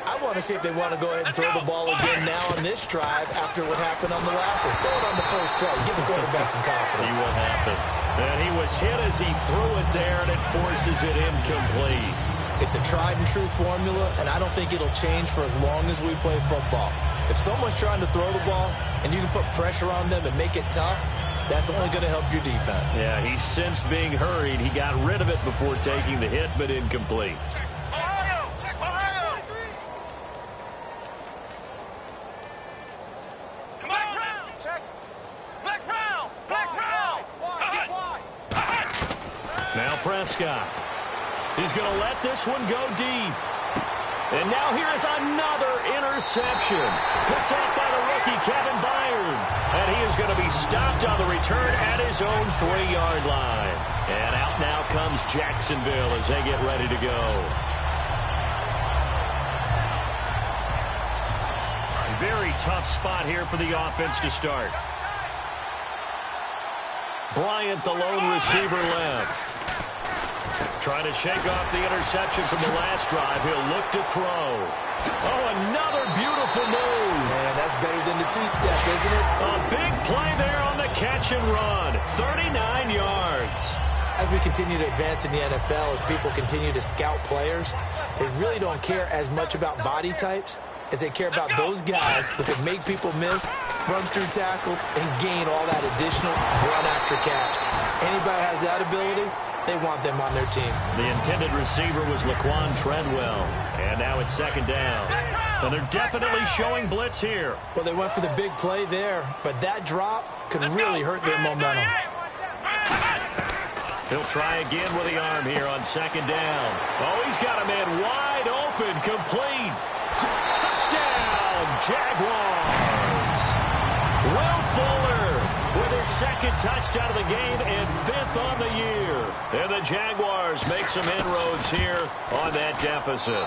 I want to see if they want to go ahead and throw the ball again now on this drive after what happened on the last one. Throw it on the first play. Give the quarterback some confidence. See what happens. And he was hit as he threw it there, and it forces it incomplete. It's a tried-and-true formula, and I don't think it'll change for as long as we play football. If someone's trying to throw the ball and you can put pressure on them and make it tough, that's only going to help your defense. Yeah, he's since being hurried. He got rid of it before taking the hit, but incomplete. Prescott. He's going to let this one go deep. And now here is another interception. Picked off by the rookie, Kevin Byard. And he is going to be stopped on the return at his own 3-yard line. And out now comes Jacksonville as they get ready to go. Very tough spot here for the offense to start. Bryant, the lone receiver, left. Trying to shake off the interception from the last drive. He'll look to throw. Oh, another beautiful move. Man, that's better than the two-step, isn't it? A big play there on the catch and run. 39 yards. As we continue to advance in the NFL, as people continue to scout players, they really don't care as much about body types as they care about those guys who can make people miss, run through tackles, and gain all that additional run after catch. Anybody has that ability, they want them on their team. The intended receiver was Laquan Treadwell. And now it's second down. And they're definitely showing blitz here. Well, they went for the big play there, but that drop could really hurt their momentum. He'll try again with the arm here on second down. Oh, he's got a man wide open, complete. Touchdown, Jaguars. Will Fuller with his second touchdown of the game and 5th on the year. And the Jaguars make some inroads here on that deficit.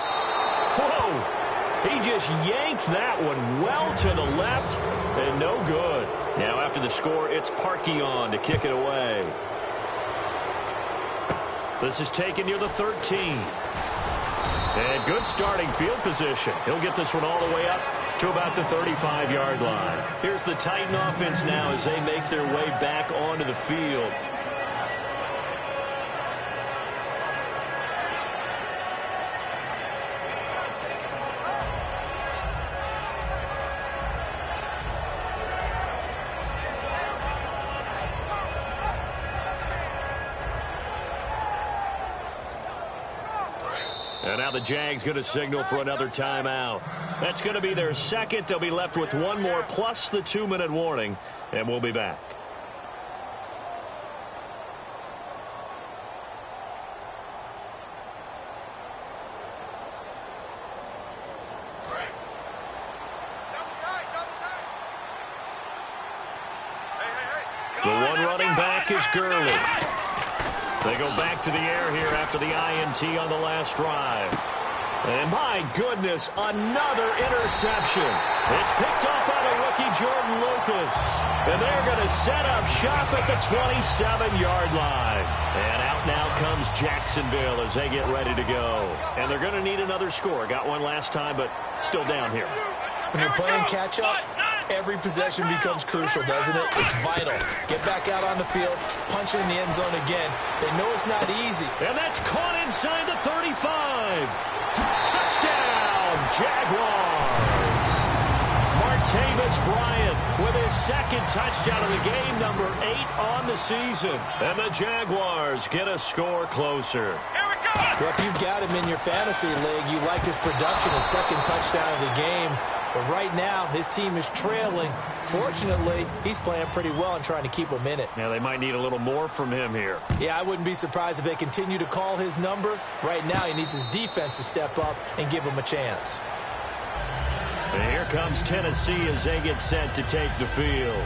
Whoa, he just yanked that one well to the left and no good. Now after the score, it's Parkey on to kick it away. This is taken near the 13. And good starting field position. He'll get this one all the way up to about the 35-yard line. Here's the Titan offense now as they make their way back onto the field. And now the Jags going to signal for another timeout. That's going to be their second. They'll be left with one more plus the 2-minute warning, and we'll be back. The one running back is Gurley. They go back to the air here after the INT on the last drive. And my goodness, another interception. It's picked off by the rookie Jordan Lucas. And they're going to set up shop at the 27-yard line. And out now comes Jacksonville as they get ready to go. And they're going to need another score. Got one last time, but still down here. When you're playing catch-up, every possession becomes crucial, doesn't it? It's vital. Get back out on the field, punch it in the end zone again. They know it's not easy. And that's caught inside the 35. Touchdown, Jaguars. Martavis Bryant with his second touchdown of the game, number 8 on the season. And the Jaguars get a score closer. Well, if you've got him in your fantasy league, you like his production, his second touchdown of the game. But right now, his team is trailing. Fortunately, he's playing pretty well and trying to keep him in it. Yeah, they might need a little more from him here. Yeah, I wouldn't be surprised if they continue to call his number. Right now, he needs his defense to step up and give him a chance. And here comes Tennessee as they get set to take the field.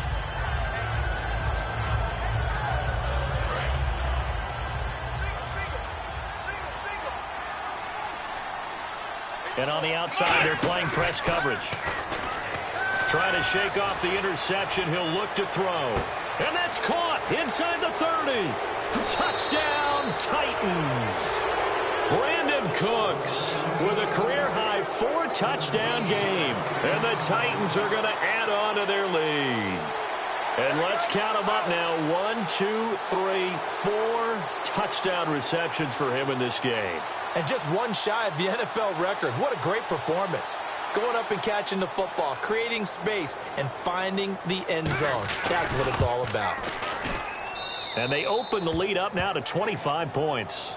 And on the outside, they're playing press coverage. Trying to shake off the interception. He'll look to throw. And that's caught inside the 30. Touchdown, Titans. Brandon Cooks with a career-high 4-touchdown game. And the Titans are going to add on to their lead. And let's count them up now. 1, 2, 3, 4 touchdown receptions for him in this game. And just one shy of the NFL record. What a great performance. Going up and catching the football, creating space, and finding the end zone. That's what it's all about. And they open the lead up now to 25 points.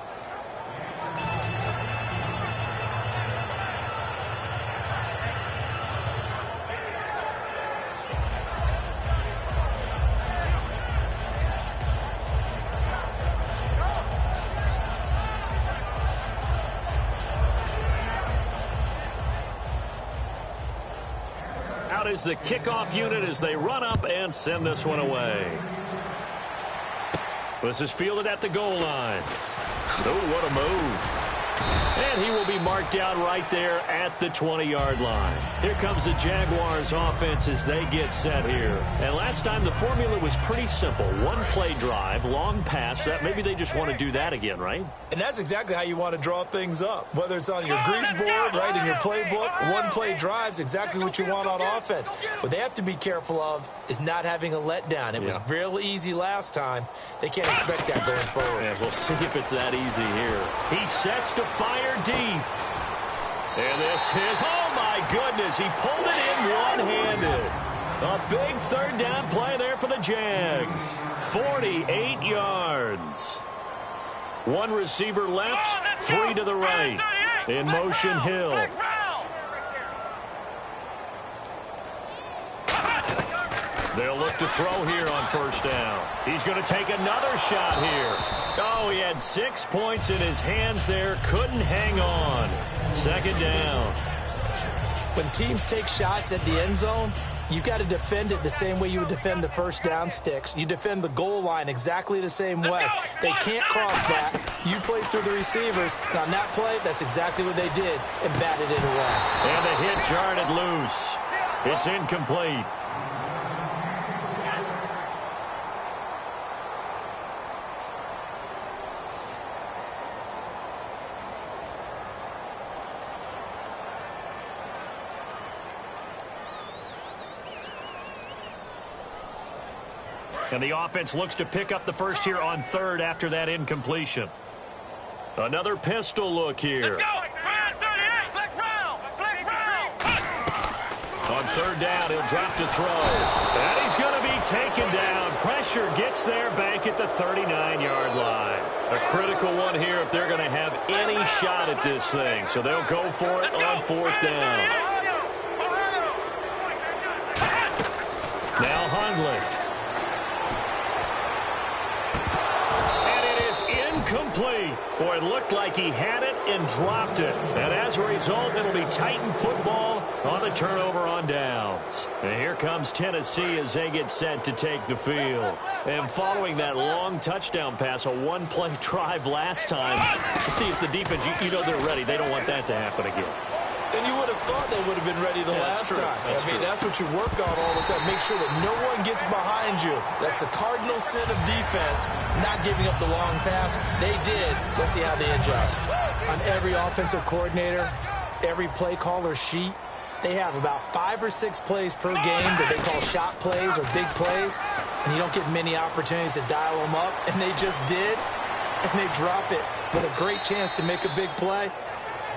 is the kickoff unit as they run up and send this one away. This is fielded at the goal line. Oh, what a move. And he will be marked down right there at the 20-yard line. Here comes the Jaguars offense as they get set here. And last time the formula was pretty simple. One play drive, long pass. That maybe they just want to do that again, right? And that's exactly how you want to draw things up. Whether it's on your grease board, right, in your playbook, one play drive is exactly what you want on offense. What they have to be careful of is not having a letdown. It was real easy last time. They can't expect that going forward. Yeah, we'll see if it's that easy here. He sets to fire deep. And this is, oh my goodness, he pulled it in one-handed. A big third down play there for the Jags. 48 yards. One receiver left, three to the right. In motion, Hill. They'll look to throw here on first down. He's going to take another shot here. Oh, he had 6 points in his hands there. Couldn't hang on. Second down. When teams take shots at the end zone, you got to defend it the same way you would defend the first down sticks. You defend the goal line exactly the same way. They can't cross that. You play through the receivers. And on that play, that's exactly what they did and batted it away. And the hit jarred it loose. It's incomplete. And the offense looks to pick up the first here on third after that incompletion. Another pistol look here. Let's go. Flex round. On third down, he'll drop to throw. And he's going to be taken down. Pressure gets there back at the 39-yard line. A critical one here if they're going to have any shot at this thing. So they'll go for it on fourth down. Now Hundley. Complete. Boy, it looked like he had it and dropped it. And as a result, it'll be Titan football on the turnover on downs. And here comes Tennessee as they get set to take the field. And following that long touchdown pass, a one-play drive last time, to see if the defense, you know they're ready. They don't want that to happen again. And you would have thought they would have been ready the last time. That's what you work on all the time. Make sure that no one gets behind you. That's the cardinal sin of defense, not giving up the long pass. They did. Let's see how they adjust. On every offensive coordinator, every play caller sheet, they have about 5 or 6 plays per game that they call shot plays or big plays. And you don't get many opportunities to dial them up. And they just did. And they drop it with a great chance to make a big play.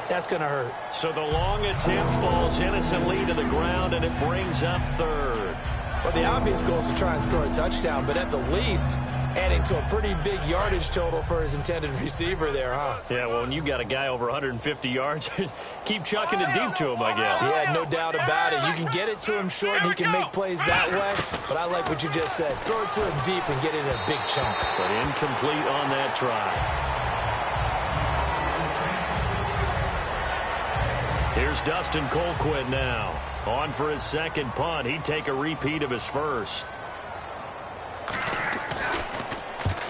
That's going to hurt. So the long attempt falls innocently to the ground, and it brings up third. Well, the obvious goal is to try and score a touchdown, but at the least, adding to a pretty big yardage total for his intended receiver there, huh? Yeah, well, when you got a guy over 150 yards, keep chucking it deep to him, I guess. Yeah, no doubt about it. You can get it to him short, and he can make plays that way, but I like what you just said. Throw it to him deep and get it in a big chunk. But incomplete on that try. Here's Dustin Colquitt now. On for his second punt. He'd take a repeat of his first.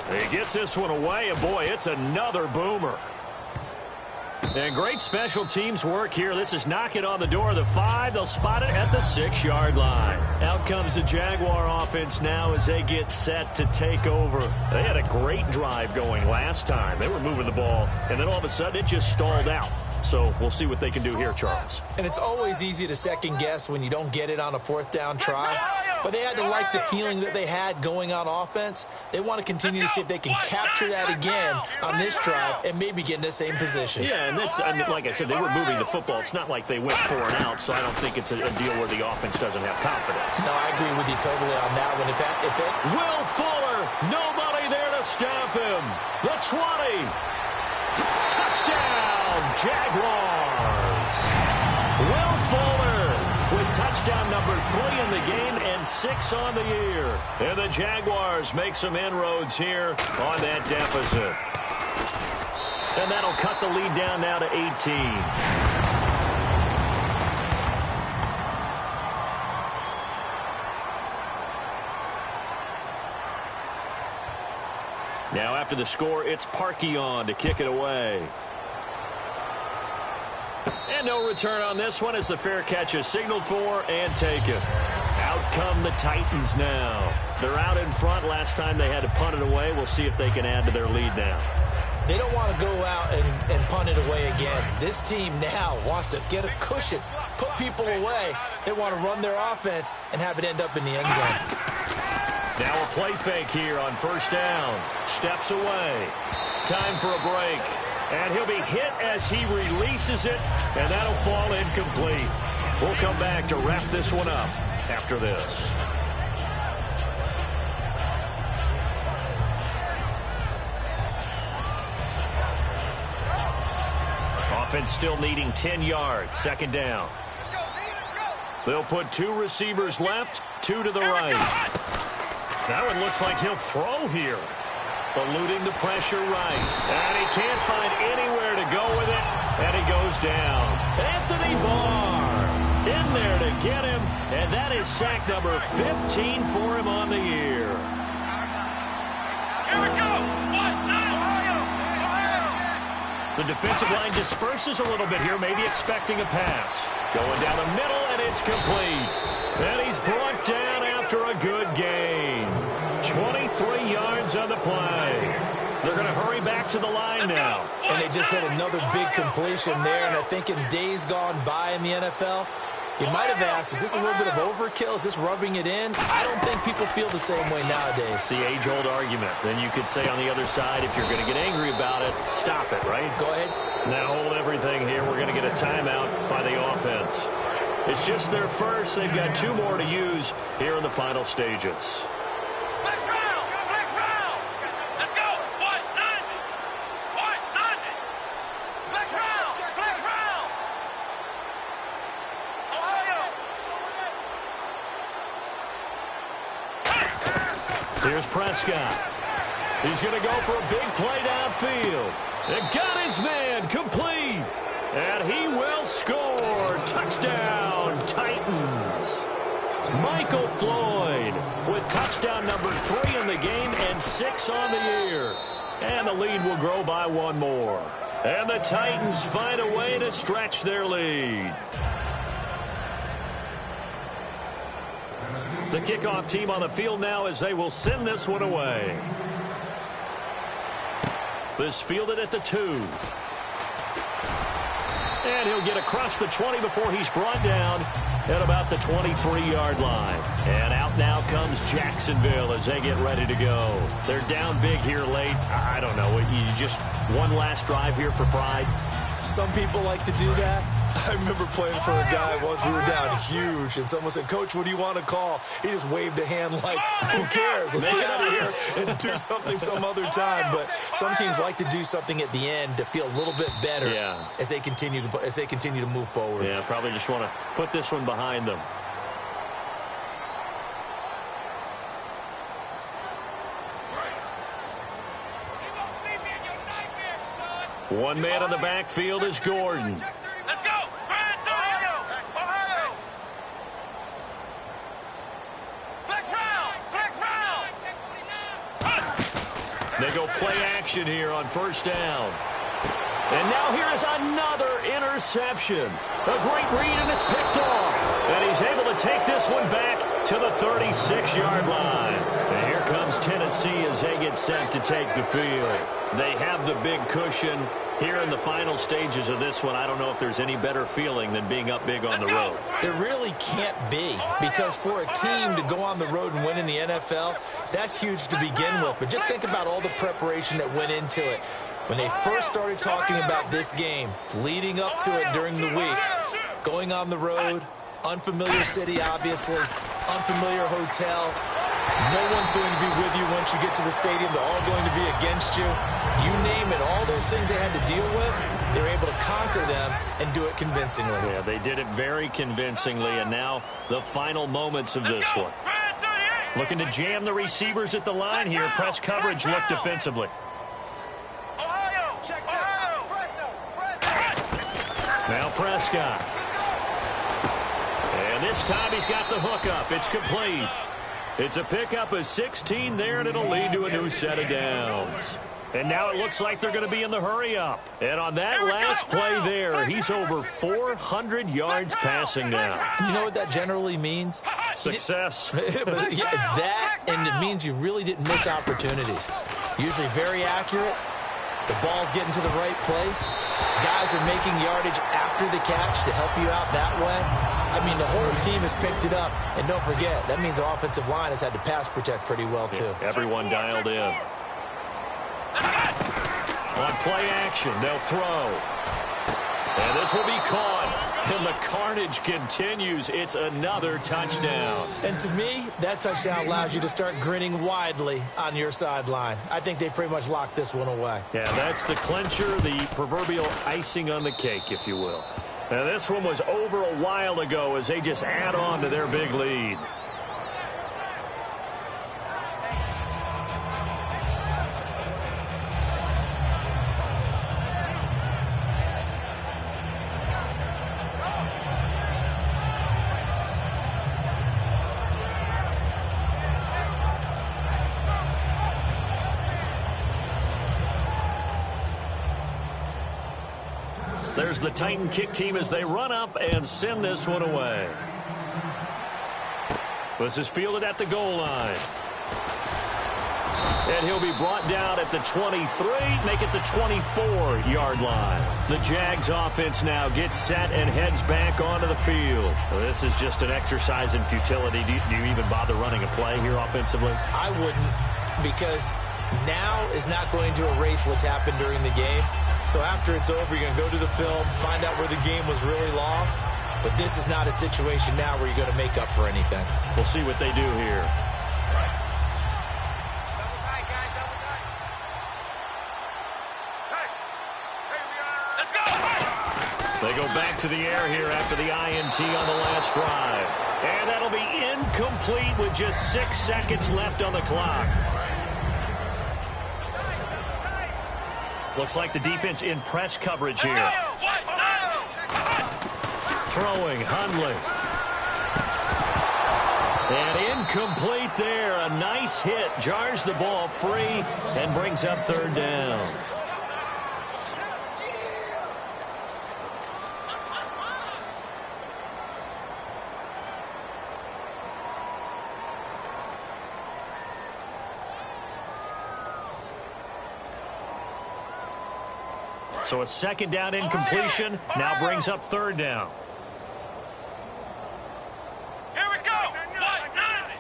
He gets this one away, and boy, it's another boomer. And great special teams work here. This is knocking on the door of the 5. They'll spot it at the 6-yard line. Out comes the Jaguar offense now as they get set to take over. They had a great drive going last time. They were moving the ball, and then all of a sudden it just stalled out. So we'll see what they can do here, Charles. And it's always easy to second guess when you don't get it on a fourth down try. But they had to like the feeling that they had going on offense. They want to continue to see if they can capture that again on this drive and maybe get in the same position. Yeah, and that's, I mean, like I said, they were moving the football. It's not like they went 4 and out, so I don't think it's a deal where the offense doesn't have confidence. No, I agree with you totally on that one. Will Fuller, nobody there to stop him. The 20. Touchdown, Jaguars. Will Fuller with touchdown number 3 in the game and 6 on the year. And the Jaguars make some inroads here on that deficit. And that'll cut the lead down now to 18. Now after the score, it's Parkey on to kick it away. And no return on this one as the fair catch is signaled for and taken. Out come the Titans now. They're out in front. Last time they had to punt it away. We'll see if they can add to their lead now. They don't want to go out and punt it away again. This team now wants to get a cushion, put people away. They want to run their offense and have it end up in the end zone. Now a play fake here on first down. Steps away. Time for a break. And he'll be hit as he releases it, and that'll fall incomplete. We'll come back to wrap this one up after this. Offense still needing 10 yards. Second down. They'll put 2 receivers left, 2 to the right. That one looks like he'll throw here. Eluding the pressure right. And he can't find anywhere to go with it. And he goes down. Anthony Barr in there to get him. And that is sack number 15 for him on the year. Here we go. The defensive line disperses a little bit here, maybe expecting a pass. Going down the middle, and it's complete. And he's brought down after a good gain. 23 yards on the play. They're going to hurry back to the line now. And they just had another big completion there. And I think in days gone by in the NFL, you might have asked, is this a little bit of overkill? Is this rubbing it in? I don't think people feel the same way nowadays. It's the age-old argument. Then you could say on the other side, if you're going to get angry about it, stop it, right? Go ahead. Now hold everything here. We're going to get a timeout by the offense. It's just their first. They've got 2 more to use here in the final stages. Here's Prescott. He's going to go for a big play downfield. And got his man complete. And he will score. Touchdown, Titans. Michael Floyd with touchdown number 3 in the game and 6 on the year. And the lead will grow by 1 more. And the Titans find a way to stretch their lead. The kickoff team on the field now as they will send this one away. This fielded at the 2. And he'll get across the 20 before he's brought down at about the 23-yard line. And out now comes Jacksonville as they get ready to go. They're down big here late. I don't know. You just one last drive here for pride? Some people like to do that. I remember playing for a guy once. We were down huge, and someone said, "Coach, what do you want to call?" He just waved a hand like, who cares? Let's get out of here and do something some other time. But some teams like to do something at the end to feel a little bit better as they continue to move forward. Yeah, probably just want to put this one behind them. One man in the backfield is Gordon. Let's go. Ohio. Flex round. They go play action here on first down. And now here is another interception. A great read, and it's picked off. And he's able to take this one back to the 36-yard line. And here comes Tennessee as they get set to take the field. They have the big cushion. Here in the final stages of this one, I don't know if there's any better feeling than being up big on the road. There really can't be, because for a team to go on the road and win in the NFL, that's huge to begin with. But just think about all the preparation that went into it. When they first started talking about this game, leading up to it during the week, going on the road, unfamiliar city, obviously, unfamiliar hotel. No one's going to be with you once you get to the stadium. They're all going to be against you. You name it, all those things they had to deal with, they were able to conquer them and do it convincingly. Yeah, they did it very convincingly, and now the final moments of this one. Looking to jam the receivers at the line here. Press coverage, look defensively. Now Prescott. And this time he's got the hook up. It's complete. It's a pickup of 16 there, and it'll lead to a new set of downs. And now it looks like they're going to be in the hurry-up. And on that last play there, he's over 400 yards passing now. You know what that generally means? Success. That, and it means you really didn't miss opportunities. Usually very accurate. The ball's getting to the right place. Guys are making yardage after the catch to help you out that way. I mean, the whole team has picked it up. And don't forget, that means the offensive line has had to pass protect pretty well, too. Yeah, everyone dialed in. On play action, they'll throw. And this will be caught. And the carnage continues. It's another touchdown. And to me, that touchdown allows you to start grinning widely on your sideline. I think they pretty much locked this one away. Yeah, that's the clincher, the proverbial icing on the cake, if you will. Now, this one was over a while ago as they just add on to their big lead. There's the Titan kick team as they run up and send this one away. This is fielded at the goal line. And he'll be brought down at the 23, make it the 24-yard line. The Jags offense now gets set and heads back onto the field. Well, this is just an exercise in futility. Do you even bother running a play here offensively? I wouldn't, because now is not going to erase what's happened during the game. So after it's over, you're going to go to the film, find out where the game was really lost. But this is not a situation now where you're going to make up for anything. We'll see what they do here. They go back to the air here after the INT on the last drive. And that'll be incomplete with just 6 seconds left on the clock. Looks like the defense in press coverage here. Throwing, Hundley. And incomplete there. A nice hit. Jars the ball free and brings up third down. So a second down incompletion now brings up third down. Here we go. White 90.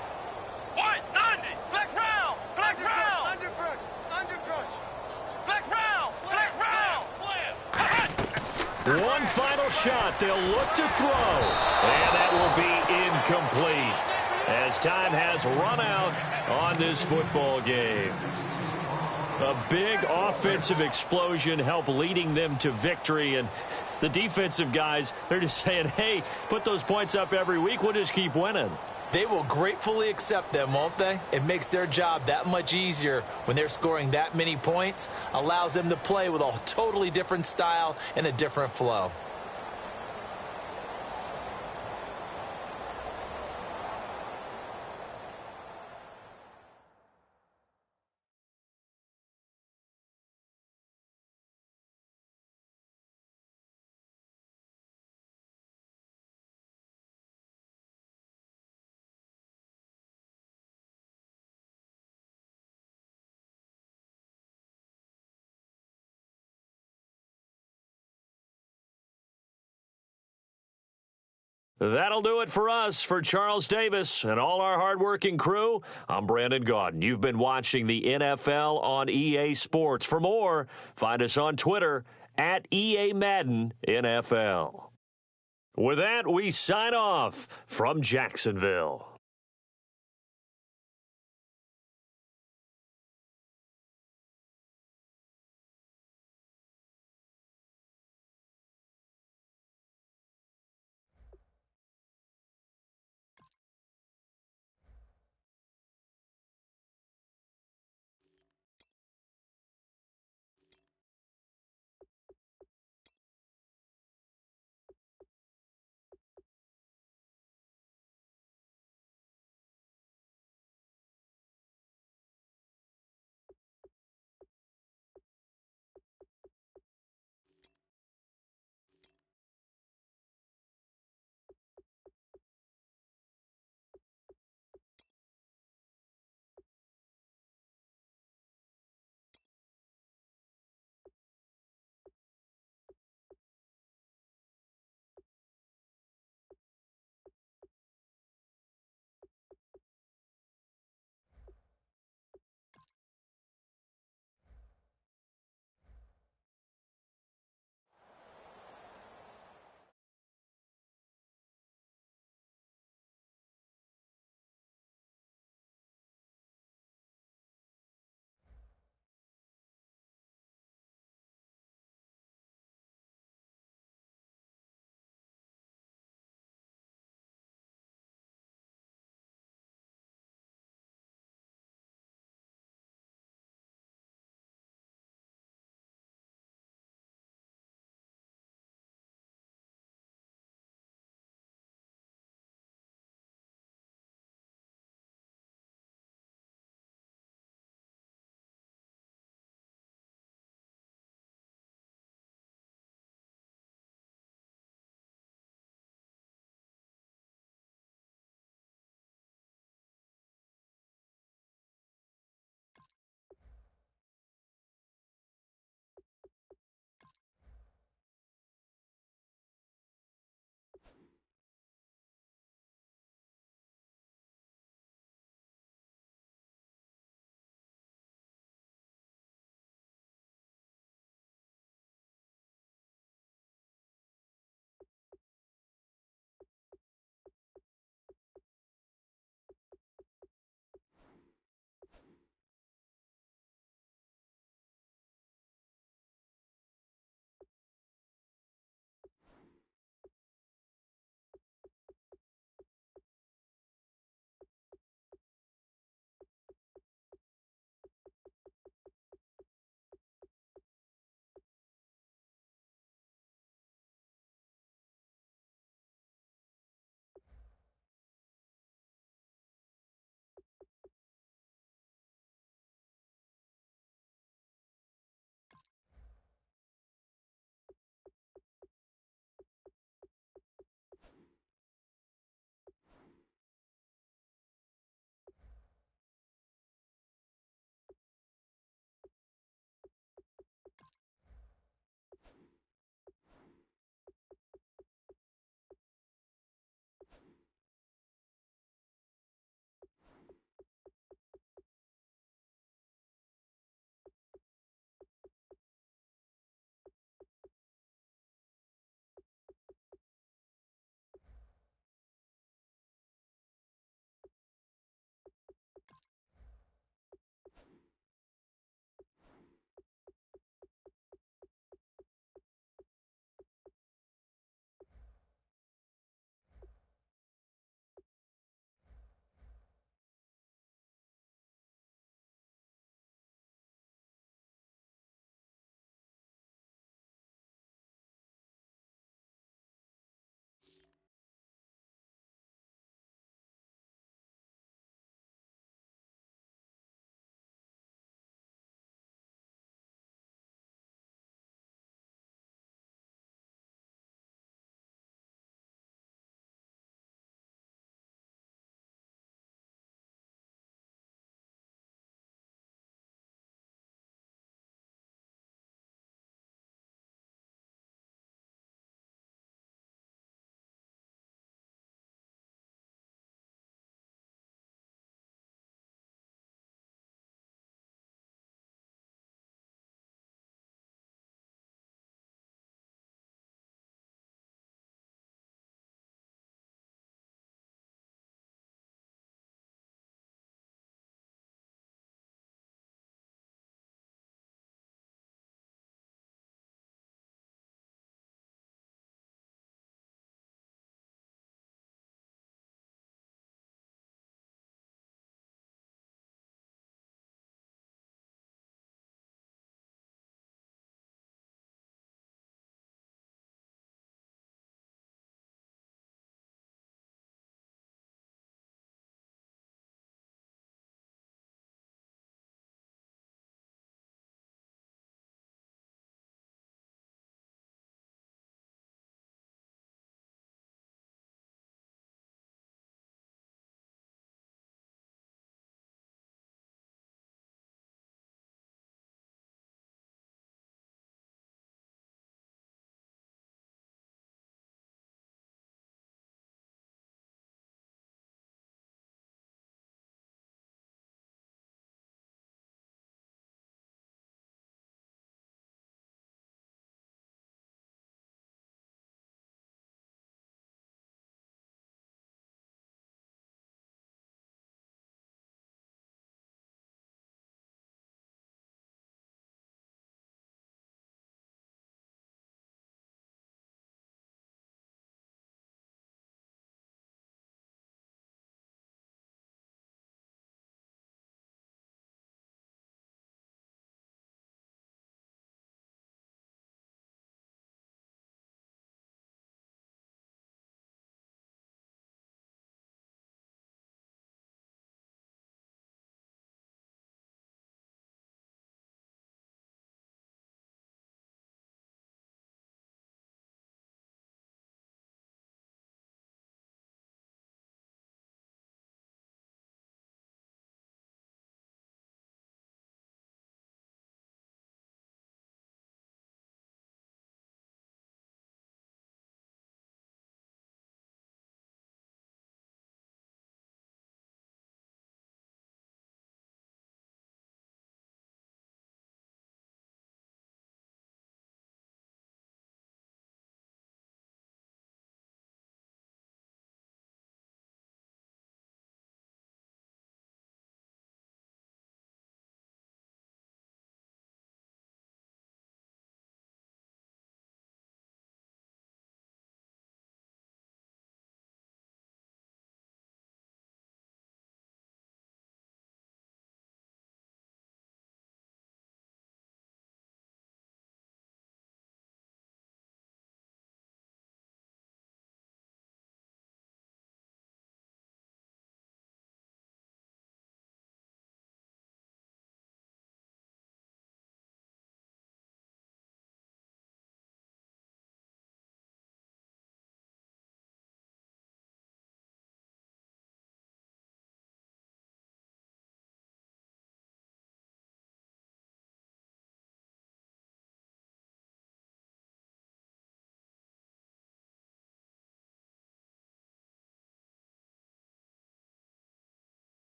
White 90. Flex round. Flex round. Under front. Under front. Flex round. Flex round. Slam. One final shot. They'll look to throw. And that will be incomplete as time has run out on this football game. A big offensive explosion helped leading them to victory. And the defensive guys, they're just saying, hey, put those points up every week. We'll just keep winning. They will gratefully accept them, won't they? It makes their job that much easier when they're scoring that many points. Allows them to play with a totally different style and a different flow. That'll do it for us. For Charles Davis and all our hardworking crew, I'm Brandon Gaudin. You've been watching the NFL on EA Sports. For more, find us on Twitter at EA Madden NFL. With that, we sign off from Jacksonville.